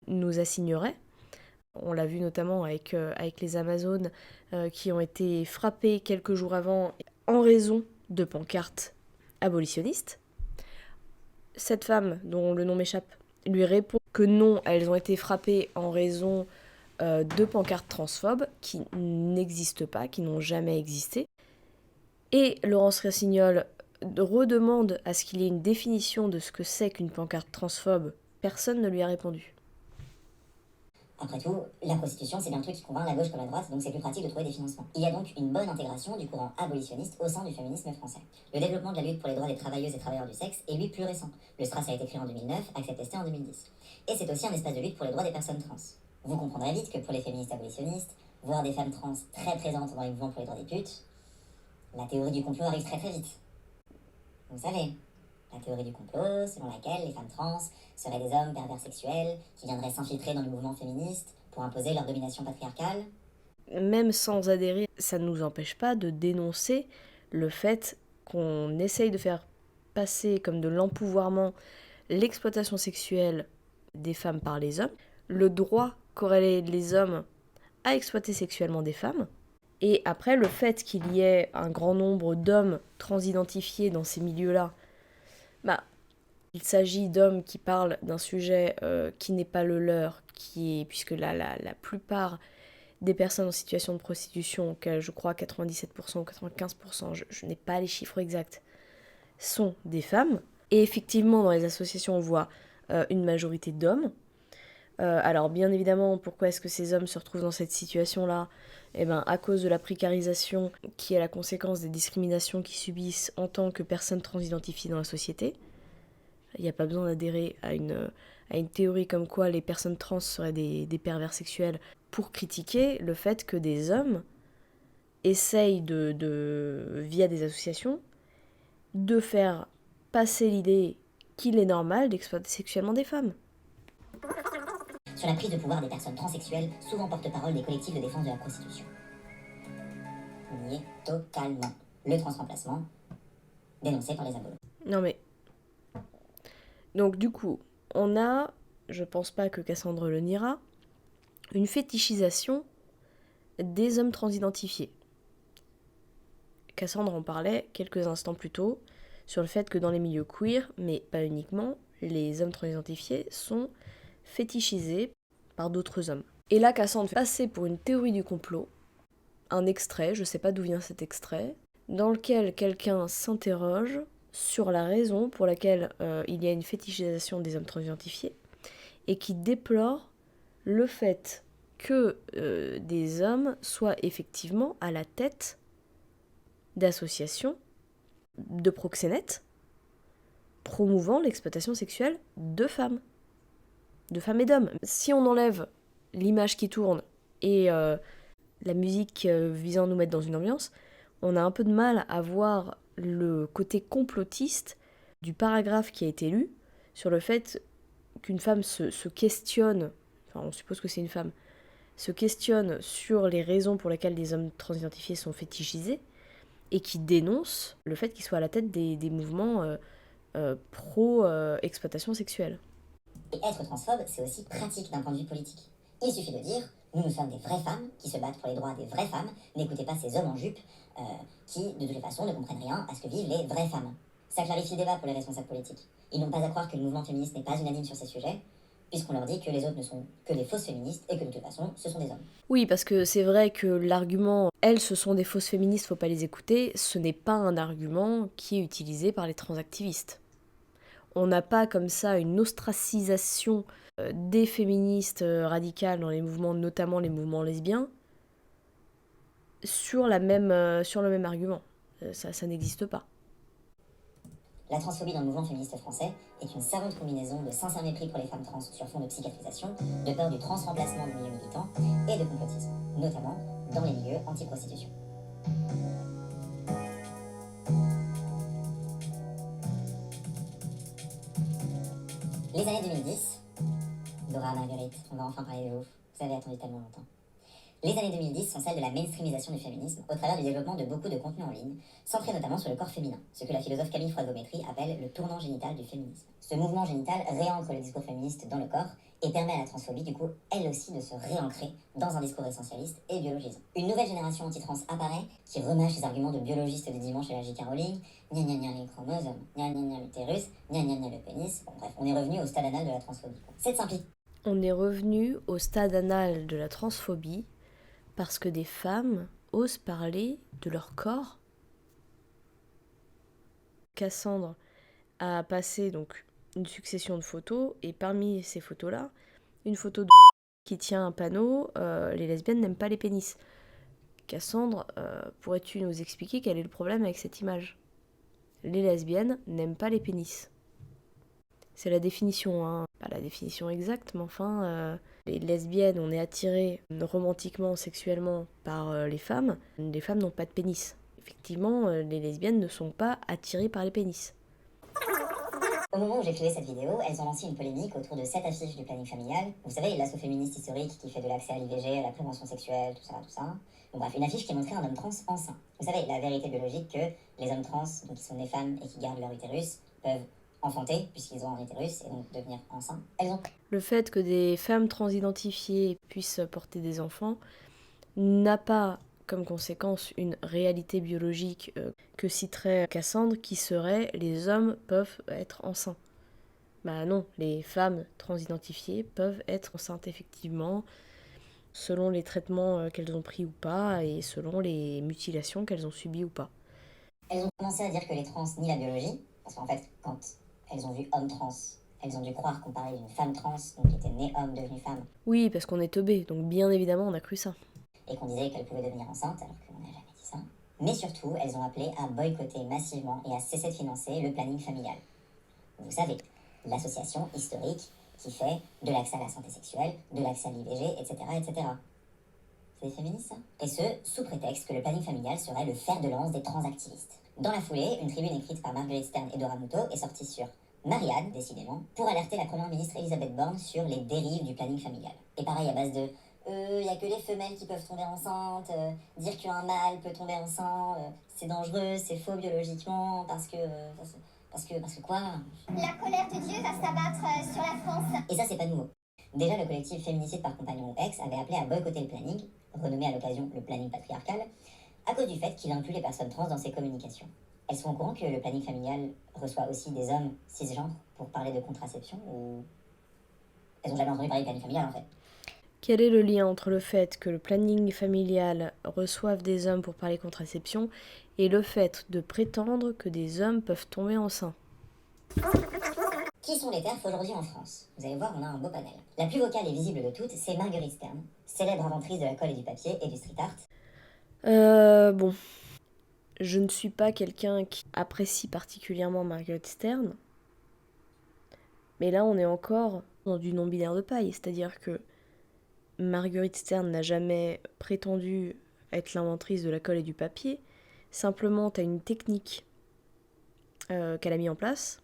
nous assignerait. On l'a vu notamment avec les Amazones qui ont été frappées quelques jours avant en raison de pancartes abolitionnistes. Cette femme, dont le nom m'échappe, lui répond que non, elles ont été frappées en raison de pancartes transphobes qui n'existent pas, qui n'ont jamais existé. Et Laurence Rossignol redemande à ce qu'il y ait une définition de ce que c'est qu'une pancarte transphobe. Personne ne lui a répondu. Après tout, la prostitution, c'est bien un truc qui convainc la gauche comme la droite, donc c'est plus pratique de trouver des financements. Il y a donc une bonne intégration du courant abolitionniste au sein du féminisme français. Le développement de la lutte pour les droits des travailleuses et travailleurs du sexe est lui plus récent. Le Stras a été créé en 2009, Accept ST en 2010. Et c'est aussi un espace de lutte pour les droits des personnes trans. Vous comprendrez vite que pour les féministes abolitionnistes, voir des femmes trans très présentes dans les mouvements pour les droits des putes, la théorie du complot arrive très très vite. Vous savez, la théorie du complot selon laquelle les femmes trans seraient des hommes pervers sexuels qui viendraient s'infiltrer dans le mouvement féministe pour imposer leur domination patriarcale. Même sans adhérer, ça ne nous empêche pas de dénoncer le fait qu'on essaye de faire passer comme de l'empouvoirment l'exploitation sexuelle des femmes par les hommes, le droit qu'auraient les hommes à exploiter sexuellement des femmes, et après le fait qu'il y ait un grand nombre d'hommes transidentifiés dans ces milieux-là, il s'agit d'hommes qui parlent d'un sujet qui n'est pas le leur, puisque la plupart des personnes en situation de prostitution, je crois 97% ou 95%, je n'ai pas les chiffres exacts, sont des femmes. Et effectivement, dans les associations, on voit une majorité d'hommes. Alors bien évidemment, pourquoi est-ce que ces hommes se retrouvent dans cette situation-là ? Eh bien, à cause de la précarisation qui est la conséquence des discriminations qu'ils subissent en tant que personnes transidentifiées dans la société. Il n'y a pas besoin d'adhérer à une théorie comme quoi les personnes trans seraient des pervers sexuels pour critiquer le fait que des hommes essayent via des associations, de faire passer l'idée qu'il est normal d'exploiter sexuellement des femmes. Sur la prise de pouvoir des personnes transsexuelles, souvent porte-parole des collectifs de défense de la prostitution. Nié totalement. Le transremplacement, dénoncé par les abolos. Non mais... Donc du coup, on a, je pense pas que Cassandre le niera, une fétichisation des hommes transidentifiés. Cassandre en parlait quelques instants plus tôt sur le fait que dans les milieux queer, mais pas uniquement, les hommes transidentifiés sont fétichisés par d'autres hommes. Et là, Cassandre fait passer pour une théorie du complot un extrait, je sais pas d'où vient cet extrait, dans lequel quelqu'un s'interroge sur la raison pour laquelle il y a une fétichisation des hommes transidentifiés et qui déplore le fait que des hommes soient effectivement à la tête d'associations, de proxénètes, promouvant l'exploitation sexuelle de femmes et d'hommes. Si on enlève l'image qui tourne et la musique visant à nous mettre dans une ambiance, on a un peu de mal à voir le côté complotiste du paragraphe qui a été lu sur le fait qu'une femme se questionne, enfin on suppose que c'est une femme, se questionne sur les raisons pour lesquelles des hommes transidentifiés sont fétichisés et qui dénonce le fait qu'ils soient à la tête des mouvements pro-exploitation sexuelle. Et être transphobe, c'est aussi pratique d'un point de vue politique. Il suffit de dire, nous sommes des vraies femmes qui se battent pour les droits des vraies femmes, n'écoutez pas ces hommes en jupe qui, de toutes les façons, ne comprennent rien à ce que vivent les vraies femmes. Ça clarifie le débat pour les responsables politiques. Ils n'ont pas à croire que le mouvement féministe n'est pas unanime sur ces sujets, puisqu'on leur dit que les autres ne sont que des fausses féministes et que de toute façon, ce sont des hommes. Oui, parce que c'est vrai que l'argument « elles, ce sont des fausses féministes, faut pas les écouter », ce n'est pas un argument qui est utilisé par les transactivistes. On n'a pas comme ça une ostracisation des féministes radicales dans les mouvements, notamment les mouvements lesbiens, sur le même argument. Ça n'existe pas. La transphobie dans le mouvement féministe français est une savante combinaison de sincère mépris pour les femmes trans sur fond de psychiatrisation, de peur du transremplacement du milieu militant et de complotisme, notamment dans les milieux anti-prostitution. Les années 2010, Dora, Marguerite, on va enfin parler de vous. Vous avez attendu tellement longtemps. Les années 2010 sont celles de la mainstreamisation du féminisme au travers du développement de beaucoup de contenus en ligne, centrés notamment sur le corps féminin, ce que la philosophe Camille Froide-Gométry appelle le tournant génital du féminisme. Ce mouvement génital réancre le discours féministe dans le corps et permet à la transphobie, du coup, elle aussi, de se réancrer dans un discours essentialiste et biologisant. Une nouvelle génération anti-trans apparaît qui remâche les arguments de biologistes du dimanche à la J.K. Rowling, gna gna gna les chromosomes, gna gna gna l'utérus, gna gna gna le pénis. Bon bref, on est revenu au stade anal de la transphobie. Cette simplicité. On est revenu au stade anal de la transphobie parce que des femmes osent parler de leur corps. Cassandre a passé donc une succession de photos, et parmi ces photos-là, une photo de qui tient un panneau les lesbiennes n'aiment pas les pénis. Cassandre, pourrais-tu nous expliquer quel est le problème avec cette image ? Les lesbiennes n'aiment pas les pénis. C'est la définition, hein. Pas la définition exacte, mais enfin, les lesbiennes, on est attiré romantiquement, sexuellement par les femmes n'ont pas de pénis. Effectivement, les lesbiennes ne sont pas attirées par les pénis. Au moment où j'ai créé cette vidéo, elles ont lancé une polémique autour de 7 affiches du planning familial. Vous savez, l'asso féministe historique qui fait de l'accès à l'IVG, à la prévention sexuelle, tout ça. Bon bref, une affiche qui montrait un homme trans enceint. Vous savez, la vérité biologique que les hommes trans, donc qui sont nés femmes et qui gardent leur utérus, peuvent enfanter, puisqu'ils ont un utérus, et donc devenir enceints. Le fait que des femmes transidentifiées puissent porter des enfants n'a pas comme conséquence une réalité biologique que citerait Cassandre, qui serait les hommes peuvent être enceints. Bah non, les femmes transidentifiées peuvent être enceintes effectivement, selon les traitements qu'elles ont pris ou pas, et selon les mutilations qu'elles ont subies ou pas. Elles ont commencé à dire que les trans nient la biologie, parce qu'en fait, quand elles ont vu homme trans, elles ont dû croire qu'on parlait d'une femme trans, donc qui était née homme, devenue femme. Oui, parce qu'on est teubé, donc bien évidemment on a cru ça. Et qu'on disait qu'elle pouvait devenir enceinte, alors qu'on n'a jamais dit ça. Mais surtout, elles ont appelé à boycotter massivement et à cesser de financer le planning familial. Vous savez, l'association historique qui fait de l'accès à la santé sexuelle, de l'accès à l'IVG, etc., etc. C'est des féministes, ça ? Et ce, sous prétexte que le planning familial serait le fer de lance des transactivistes. Dans la foulée, une tribune écrite par Marguerite Stern et Dora Muto est sortie sur Marianne, décidément, pour alerter la première ministre Elisabeth Borne sur les dérives du planning familial. Et pareil, à base de il n'y a que les femelles qui peuvent tomber enceintes, dire qu'un mâle peut tomber enceinte, c'est dangereux, c'est faux biologiquement, parce que quoi ? La colère de Dieu va s'abattre sur la France. Et ça, c'est pas nouveau. Déjà, le collectif Féminicide par compagnon ou ex avait appelé à boycotter le planning, renommé à l'occasion le planning patriarcal, à cause du fait qu'il inclut les personnes trans dans ses communications. Elles sont au courant que le planning familial reçoit aussi des hommes cisgenres pour parler de contraception, ou elles ont jamais entendu parler de planning familial en fait. Quel est le lien entre le fait que le planning familial reçoive des hommes pour parler contraception et le fait de prétendre que des hommes peuvent tomber enceints ? Qui sont les TERF aujourd'hui en France ? Vous allez voir, on a un beau panel. La plus vocale et visible de toutes, c'est Marguerite Stern, célèbre inventrice de la colle et du papier et du street art. Bon. Je ne suis pas quelqu'un qui apprécie particulièrement Marguerite Stern, mais là on est encore dans du non-binaire de paille, c'est-à-dire que Marguerite Stern n'a jamais prétendu être l'inventrice de la colle et du papier, simplement tu as une technique qu'elle a mis en place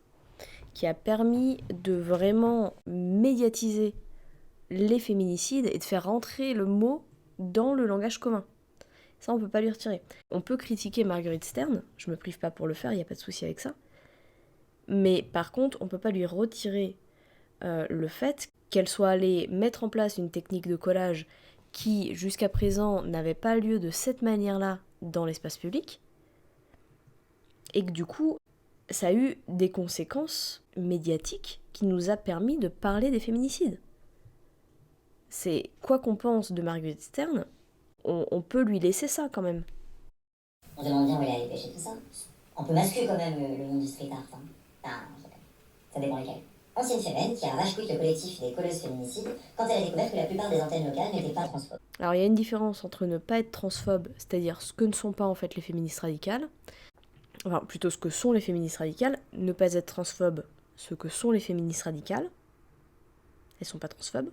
qui a permis de vraiment médiatiser les féminicides et de faire rentrer le mot dans le langage commun. Ça, on peut pas lui retirer. On peut critiquer Marguerite Stern, je me prive pas pour le faire, il n'y a pas de souci avec ça. Mais par contre, on peut pas lui retirer le fait qu'elle soit allée mettre en place une technique de collage qui, jusqu'à présent, n'avait pas lieu de cette manière-là dans l'espace public, et que du coup, ça a eu des conséquences médiatiques qui nous a permis de parler des féminicides. C'est quoi qu'on pense de Marguerite Stern, on peut lui laisser ça quand même. On se demande bien où elle est allée pêcher tout ça. On peut masquer quand même le monde du street art. Hein. Enfin, ça dépend lesquels. Ancienne Femen qui a rage-quit le collectif des colleuses féminicides quand elle a découvert que la plupart des antennes locales n'étaient pas transphobes. Alors il y a une différence entre ne pas être transphobe, c'est-à-dire ce que ne sont pas en fait les féministes radicales, enfin plutôt ce que sont les féministes radicales, ne pas être transphobe, ce que sont les féministes radicales, elles sont pas transphobes,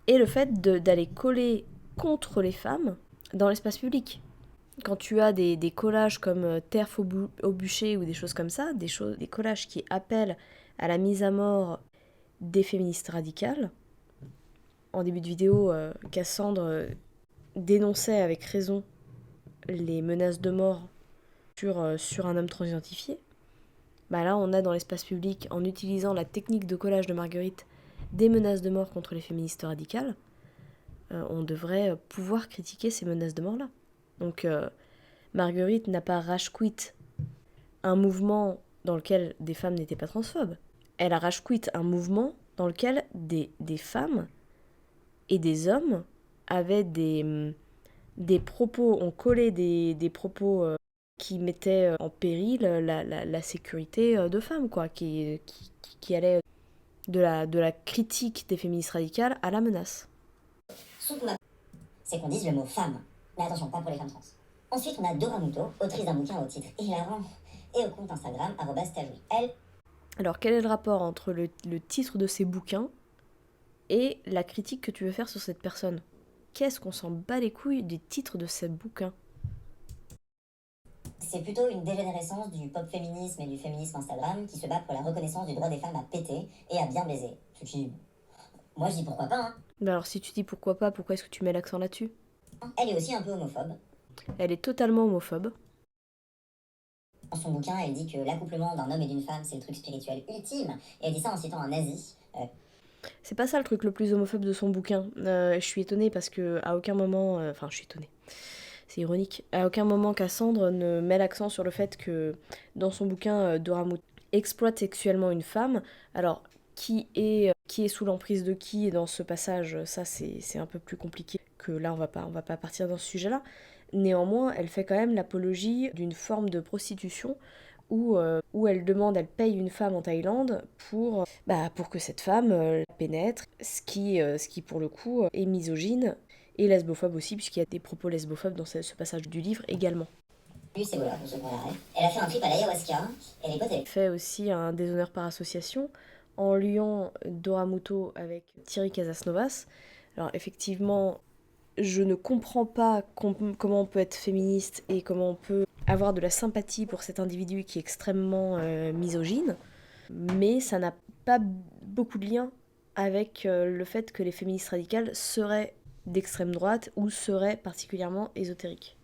et le fait d'aller coller contre les femmes dans l'espace public. Quand tu as des collages comme Terre au bûcher ou des choses comme ça, des collages qui appellent à la mise à mort des féministes radicales, en début de vidéo, Cassandre dénonçait avec raison les menaces de mort sur un homme transidentifié. Bah là, on a dans l'espace public, en utilisant la technique de collage de Marguerite, des menaces de mort contre les féministes radicales. On devrait pouvoir critiquer ces menaces de mort-là. Donc, Marguerite n'a pas rage-quit un mouvement dans lequel des femmes n'étaient pas transphobes. Elle a rage-quit un mouvement dans lequel des femmes et des hommes avaient des propos, on collait des propos qui mettaient en péril la sécurité de femmes, quoi, qui allaient de la critique des féministes radicales à la menace. C'est qu'on dise le mot femme. Mais attention, pas pour les femmes trans. Ensuite, on a Dora Muto, autrice d'un bouquin au titre hilarant, et au compte Instagram @tajoui. Elle. Alors, quel est le rapport entre le titre de ces bouquins et la critique que tu veux faire sur cette personne? Qu'est-ce qu'on s'en bat les couilles des titres de ces bouquins? C'est plutôt une dégénérescence du pop féminisme et du féminisme Instagram qui se bat pour la reconnaissance du droit des femmes à péter et à bien baiser. Ce qui... Moi, je dis pourquoi pas, hein. Ben alors, si tu dis pourquoi pas, pourquoi est-ce que tu mets l'accent là-dessus? Elle est aussi un peu homophobe. Elle est totalement homophobe. Dans son bouquin, elle dit que l'accouplement d'un homme et d'une femme, c'est le truc spirituel ultime. Et elle dit ça en citant un nazi. C'est pas ça le truc le plus homophobe de son bouquin. Je suis étonnée parce que à aucun moment... Enfin, je suis étonnée. C'est ironique. À aucun moment Cassandre ne met l'accent sur le fait que dans son bouquin, Dora Muto exploite sexuellement une femme. Alors, qui est sous l'emprise de qui dans ce passage, ça c'est un peu plus compliqué que là, on va pas partir dans ce sujet-là. Néanmoins, elle fait quand même l'apologie d'une forme de prostitution où elle paye une femme en Thaïlande pour que cette femme pénètre, ce qui pour le coup est misogyne et lesbophobe aussi, puisqu'il y a des propos lesbophobes dans ce passage du livre également. Lui, c'est voilà, elle a fait un trip à l'ayahuasca, et les potes, elle fait aussi un déshonneur par association en liant Dora Muto avec Thierry Casasnovas. Alors effectivement, je ne comprends pas comment on peut être féministe et comment on peut avoir de la sympathie pour cet individu qui est extrêmement misogyne, mais ça n'a pas beaucoup de lien avec le fait que les féministes radicales seraient d'extrême droite ou seraient particulièrement ésotériques.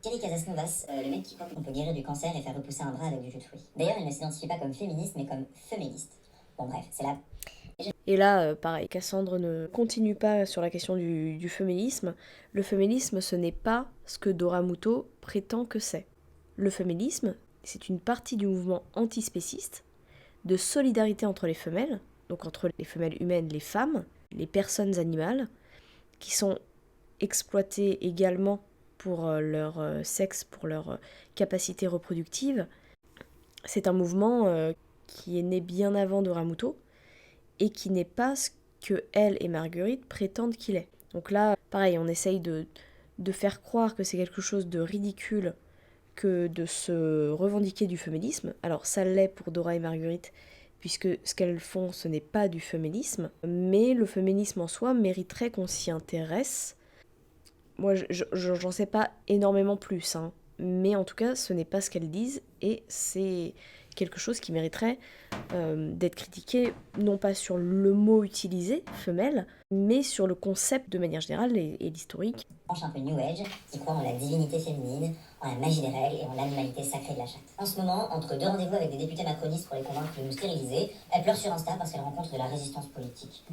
Thierry Casasnovas, le mec qui croit qu'on peut guérir du cancer et faire repousser un bras avec du jus de fruits. D'ailleurs, il ne s'identifie pas comme féministe, mais comme féministe. Bon bref, c'est là. Et là, pareil, Cassandre ne continue pas sur la question du féminisme. Le féminisme, ce n'est pas ce que Dora Muto prétend que c'est. Le féminisme, c'est une partie du mouvement antispéciste, de solidarité entre les femelles, donc entre les femelles humaines, les femmes, les personnes animales, qui sont exploitées également pour leur sexe, pour leur capacité reproductive. C'est un mouvement qui est né bien avant Dora Muto et qui n'est pas ce que elle et Marguerite prétendent qu'il est. Donc là, pareil, on essaye de faire croire que c'est quelque chose de ridicule que de se revendiquer du féminisme. Alors ça l'est pour Dora et Marguerite, puisque ce qu'elles font, ce n'est pas du féminisme, mais le féminisme en soi mériterait qu'on s'y intéresse. Moi, j'en sais pas énormément plus, hein, mais en tout cas, ce n'est pas ce qu'elles disent, et c'est quelque chose qui mériterait d'être critiqué, non pas sur le mot utilisé, femelle, mais sur le concept de manière générale et l'historique. Un peu New Age, qui croit en la divinité féminine, en la magie des règles et en l'animalité sacrée de la chatte. En ce moment, entre deux rendez-vous avec des députés macronistes pour les convaincre de nous stériliser, elle pleure sur Insta parce qu'elle rencontre de la résistance politique.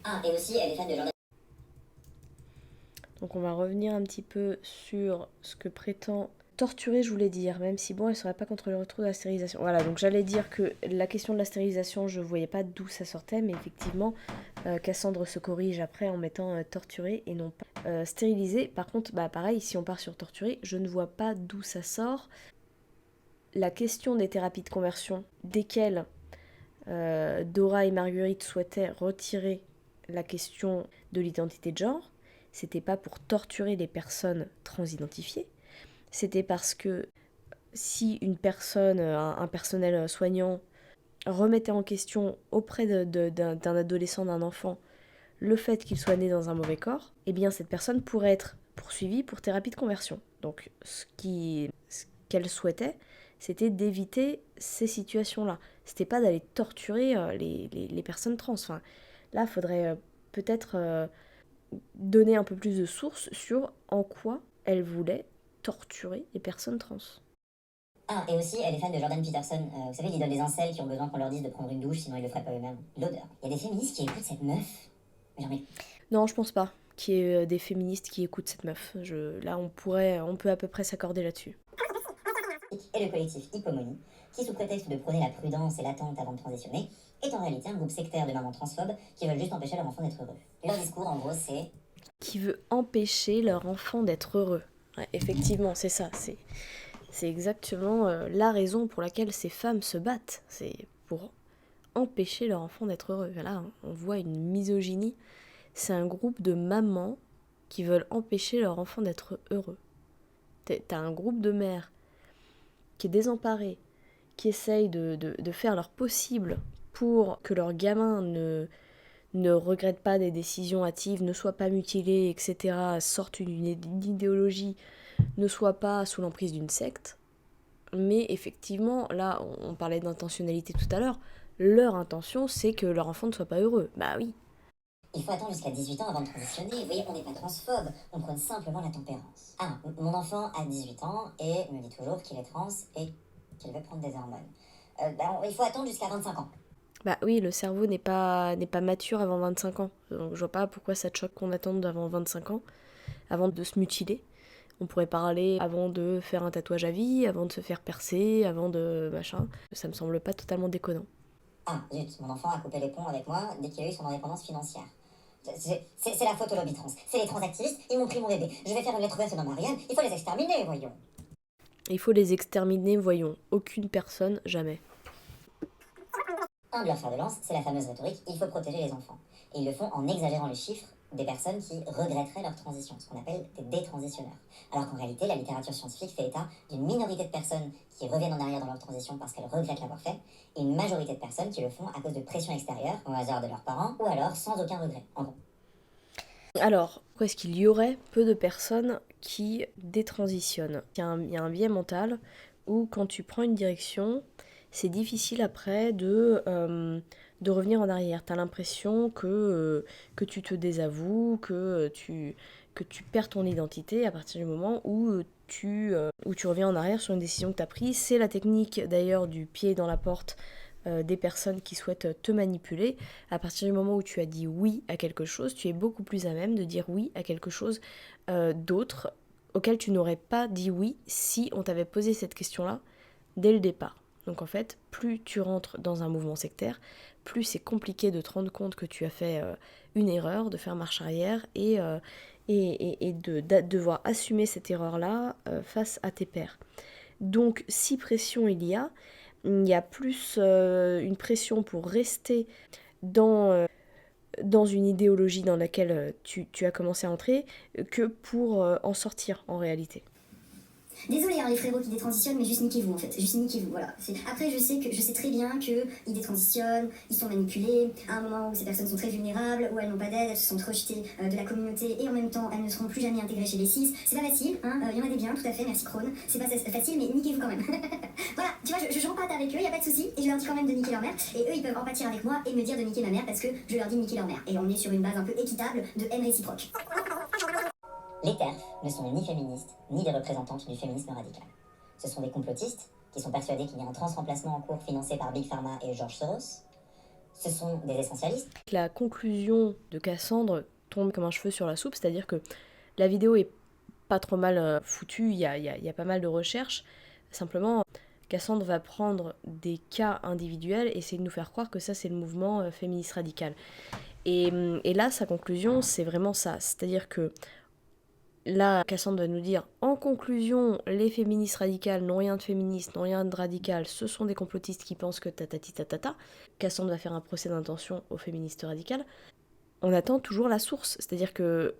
Ah, et aussi, elle est fan de Jordan. Donc on va revenir un petit peu sur ce que prétend torturer, je voulais dire, même si bon, elle serait pas contre le retour de la stérilisation. Voilà, donc j'allais dire que la question de la stérilisation, je voyais pas d'où ça sortait, mais effectivement, Cassandre se corrige après en mettant torturer et non pas stériliser. Par contre, bah pareil, si on part sur torturer, je ne vois pas d'où ça sort. La question des thérapies de conversion, desquelles Dora et Marguerite souhaitaient retirer la question de l'identité de genre, c'était pas pour torturer les personnes transidentifiées, c'était parce que si une personne, un personnel soignant, remettait en question auprès d'un adolescent, d'un enfant, le fait qu'il soit né dans un mauvais corps, eh bien cette personne pourrait être poursuivie pour thérapie de conversion. Donc ce qu'elle souhaitait, c'était d'éviter ces situations-là. C'était pas d'aller torturer les personnes trans. Enfin, là, il faudrait peut-être donner un peu plus de sources sur en quoi elle voulait torturer les personnes trans. Ah, et aussi, elle est fan de Jordan Peterson. Vous savez, l'idole des incels qui ont besoin qu'on leur dise de prendre une douche, sinon ils le feraient pas eux-mêmes. L'odeur. Il y a des féministes qui écoutent cette meuf. Mais genre, Non, je pense pas qu'il y ait des féministes qui écoutent cette meuf. Là, on peut à peu près s'accorder là-dessus. et le collectif Hippomonie, qui sous prétexte de prôner la prudence et l'attente avant de transitionner, est en réalité un groupe sectaire de mamans transphobes qui veulent juste empêcher leur enfant d'être heureux. Et leur discours, en gros, c'est... Qui veut empêcher leur enfant d'être heureux. Ouais, effectivement, c'est ça. C'est exactement la raison pour laquelle ces femmes se battent. C'est pour empêcher leur enfant d'être heureux. Là, on voit une misogynie. C'est un groupe de mamans qui veulent empêcher leur enfant d'être heureux. T'as un groupe de mères qui est désemparé, qui essaye de faire leur possible pour que leur gamin ne regrette pas des décisions hâtives, ne soit pas mutilé, etc., sorte d'une idéologie, ne soit pas sous l'emprise d'une secte. Mais effectivement, là, on parlait d'intentionnalité tout à l'heure, leur intention, c'est que leur enfant ne soit pas heureux. Bah oui. Il faut attendre jusqu'à 18 ans avant de transitionner. Vous voyez, on n'est pas transphobe, on prône simplement la tempérance. Ah, mon enfant a 18 ans et me dit toujours qu'il est trans et qu'il veut prendre des hormones. Il faut attendre jusqu'à 25 ans. Bah oui, le cerveau n'est pas mature avant 25 ans. Donc je vois pas pourquoi ça te choque qu'on attende avant 25 ans, avant de se mutiler. On pourrait parler avant de faire un tatouage à vie, avant de se faire percer, avant de machin. Ça me semble pas totalement déconnant. Ah, zut, mon enfant a coupé les ponts avec moi dès qu'il a eu son indépendance financière. C'est la faute au lobby trans. C'est les transactivistes, ils m'ont pris mon bébé. Je vais faire une lettre ouverte dans Marianne, il faut les exterminer, voyons. Il faut les exterminer, voyons. Aucune personne, jamais. Un de leurs fers de lance, c'est la fameuse rhétorique « il faut protéger les enfants ». Et ils le font en exagérant les chiffres des personnes qui regretteraient leur transition, ce qu'on appelle des détransitionneurs. Alors qu'en réalité, la littérature scientifique fait état d'une minorité de personnes qui reviennent en arrière dans leur transition parce qu'elles regrettent l'avoir fait, et une majorité de personnes qui le font à cause de pression extérieure, au hasard de leurs parents, ou alors sans aucun regret, en gros. Alors, pourquoi est-ce qu'il y aurait peu de personnes qui détransitionnent ? Il y a un biais mental où quand tu prends une direction, c'est difficile après de revenir en arrière. Tu as l'impression que tu te désavoues, que tu perds ton identité à partir du moment où tu reviens en arrière sur une décision que tu as prise. C'est la technique d'ailleurs du pied dans la porte des personnes qui souhaitent te manipuler. À partir du moment où tu as dit oui à quelque chose, tu es beaucoup plus à même de dire oui à quelque chose d'autre auquel tu n'aurais pas dit oui si on t'avait posé cette question-là dès le départ. Donc en fait, plus tu rentres dans un mouvement sectaire, plus c'est compliqué de te rendre compte que tu as fait une erreur, de faire marche arrière et de devoir assumer cette erreur-là face à tes pairs. Donc si pression il y a plus une pression pour rester dans une idéologie dans laquelle tu as commencé à entrer que pour en sortir en réalité. Désolé les frérots qui détransitionnent, mais juste niquez-vous en fait, juste niquez-vous, voilà. Après je sais très bien qu'ils détransitionnent, ils sont manipulés, à un moment où ces personnes sont très vulnérables, où elles n'ont pas d'aide, elles se sentent rejetées de la communauté et en même temps elles ne seront plus jamais intégrées chez les cis. C'est pas facile, hein, il y en a des biens, tout à fait, merci Krone, c'est pas facile mais niquez-vous quand même. Voilà, tu vois, je empâte avec eux, y a pas de souci, et je leur dis quand même de niquer leur mère, et eux ils peuvent empâtir avec moi et me dire de niquer ma mère parce que je leur dis de niquer leur mère. Et on est sur une base un peu équitable de haine réciproque. Les TERF ne sont ni féministes, ni des représentantes du féminisme radical. Ce sont des complotistes qui sont persuadés qu'il y a un transremplacement en cours financé par Big Pharma et George Soros. Ce sont des essentialistes. La conclusion de Cassandre tombe comme un cheveu sur la soupe, c'est-à-dire que la vidéo est pas trop mal foutue, il y a pas mal de recherches. Simplement, Cassandre va prendre des cas individuels et essayer de nous faire croire que ça, c'est le mouvement féministe radical. Et là, sa conclusion, c'est vraiment ça. C'est-à-dire que là, Cassandre va nous dire, en conclusion, les féministes radicales n'ont rien de féministe, n'ont rien de radical, ce sont des complotistes qui pensent que tatati tatata. Cassandre va faire un procès d'intention aux féministes radicales. On attend toujours la source, c'est-à-dire que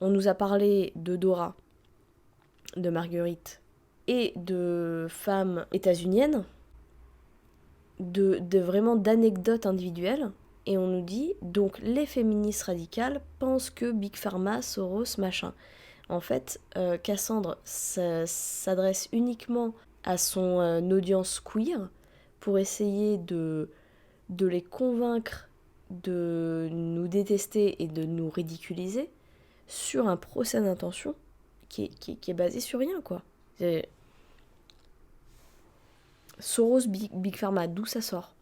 on nous a parlé de Dora, de Marguerite et de femmes états-uniennes, de vraiment d'anecdotes individuelles. Et on nous dit, donc les féministes radicales pensent que Big Pharma, Soros, machin. En fait, Cassandre s'adresse uniquement à son audience queer pour essayer de les convaincre de nous détester et de nous ridiculiser sur un procès d'intention qui est basé sur rien, quoi. Soros, Big Pharma, d'où ça sort ?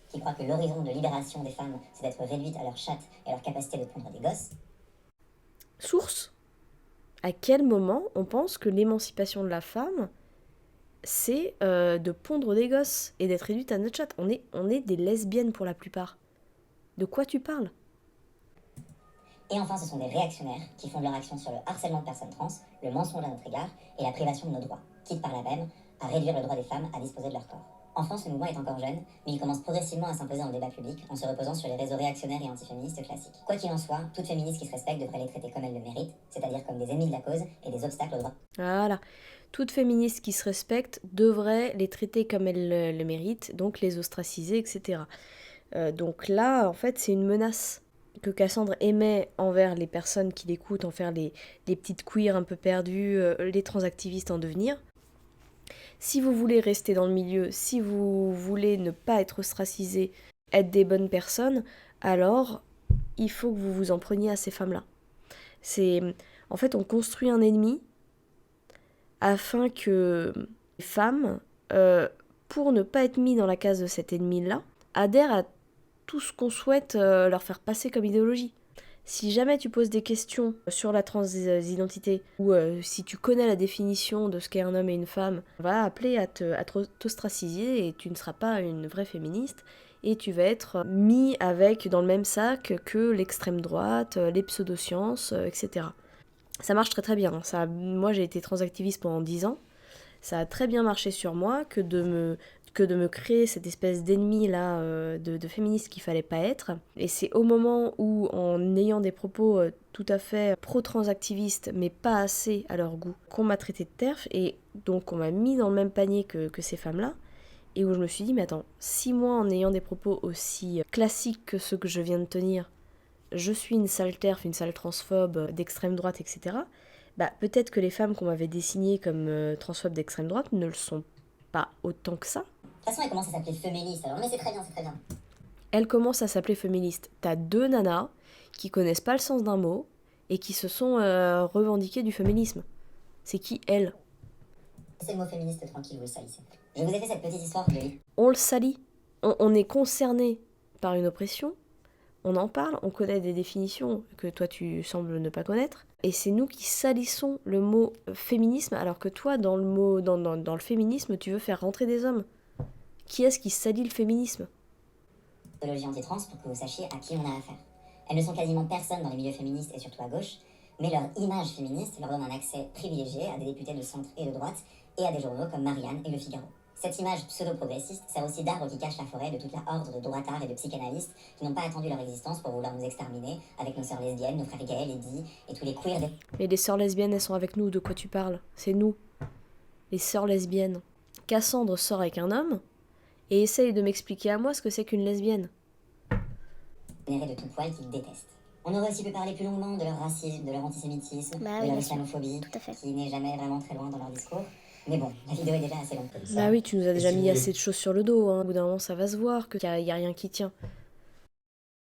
Qui croient que l'horizon de libération des femmes, c'est d'être réduites à leur chatte et à leur capacité de pondre des gosses. Source. À quel moment on pense que l'émancipation de la femme, c'est de pondre des gosses et d'être réduite à notre chatte ? On est des lesbiennes pour la plupart. De quoi tu parles ? Et enfin, ce sont des réactionnaires qui font leur action sur le harcèlement de personnes trans, le mensonge à notre égard et la privation de nos droits, quitte par là même à réduire le droit des femmes à disposer de leur corps. En France, le mouvement est encore jeune, mais il commence progressivement à s'imposer dans le débat public en se reposant sur les réseaux réactionnaires et antiféministes classiques. Quoi qu'il en soit, toute féministe qui se respecte devrait les traiter comme elles le méritent, c'est-à-dire comme des ennemis de la cause et des obstacles au droit. Voilà. Toute féministe qui se respecte devrait les traiter comme elles le méritent, donc les ostraciser, etc. Donc là, en fait, c'est une menace que Cassandre émet envers les personnes qui l'écoutent, envers les petites queers un peu perdues, les transactivistes en devenir. Si vous voulez rester dans le milieu, si vous voulez ne pas être ostracisé, être des bonnes personnes, alors il faut que vous vous en preniez à ces femmes-là. En fait, on construit un ennemi afin que les femmes, pour ne pas être mis dans la case de cet ennemi-là, adhèrent à tout ce qu'on souhaite leur faire passer comme idéologie. Si jamais tu poses des questions sur la transidentité ou si tu connais la définition de ce qu'est un homme et une femme, on va appeler à t'ostraciser et tu ne seras pas une vraie féministe et tu vas être mis dans le même sac que l'extrême droite, les pseudosciences, etc. Ça marche très très bien. Moi j'ai été transactiviste pendant 10 ans. Ça a très bien marché sur moi que de me créer cette espèce d'ennemi là de féministe qu'il fallait pas être. Et c'est au moment où, en ayant des propos tout à fait pro-transactivistes, mais pas assez à leur goût, qu'on m'a traité de TERF, et donc on m'a mis dans le même panier que ces femmes-là, et où je me suis dit, mais attends, si moi, en ayant des propos aussi classiques que ceux que je viens de tenir, je suis une sale TERF, une sale transphobe d'extrême droite, etc., bah peut-être que les femmes qu'on m'avait désignées comme transphobes d'extrême droite ne le sont pas autant que ça. De toute façon, elle commence à s'appeler féministe, alors mais c'est très bien, c'est très bien. Elle commence à s'appeler féministe. T'as 2 nanas qui connaissent pas le sens d'un mot et qui se sont revendiquées du féminisme. C'est qui, elle ? C'est le mot féministe tranquille, vous le salissez. Je vous ai fait cette petite histoire de lui. On le salit. On est concerné par une oppression. On en parle, on connaît des définitions que toi tu sembles ne pas connaître. Et c'est nous qui salissons le mot féminisme, alors que toi, dans le féminisme, tu veux faire rentrer des hommes. Qui est-ce qui salit le féminisme ? Idéologie anti-trans pour que vous sachiez à qui on a affaire. Elles ne sont quasiment personne dans les milieux féministes et surtout à gauche, mais leur image féministe leur donne un accès privilégié à des députés de centre et de droite et à des journaux comme Marianne et Le Figaro. Cette image pseudo-progressiste sert aussi d'arbre qui cache la forêt de toute la horde de droitards et de psychanalystes qui n'ont pas attendu leur existence pour vouloir nous exterminer avec nos sœurs lesbiennes, nos frères gays, les dis et tous les queers des... Mais les sœurs lesbiennes, elles sont avec nous, de quoi tu parles? C'est nous, les sœurs lesbiennes. Cassandre sort avec un homme et essaye de m'expliquer à moi ce que c'est qu'une lesbienne. de tout poil qu'ils détestent. On aurait aussi pu parler plus longuement de leur racisme, de leur antisémitisme, de leur islamophobie, qui n'est jamais vraiment très loin dans leur discours. Mais bon, la vidéo est déjà assez longue comme ça. Bah oui, tu nous as déjà mis assez de choses sur le dos, hein. Au bout d'un moment, ça va se voir qu'il y a rien qui tient.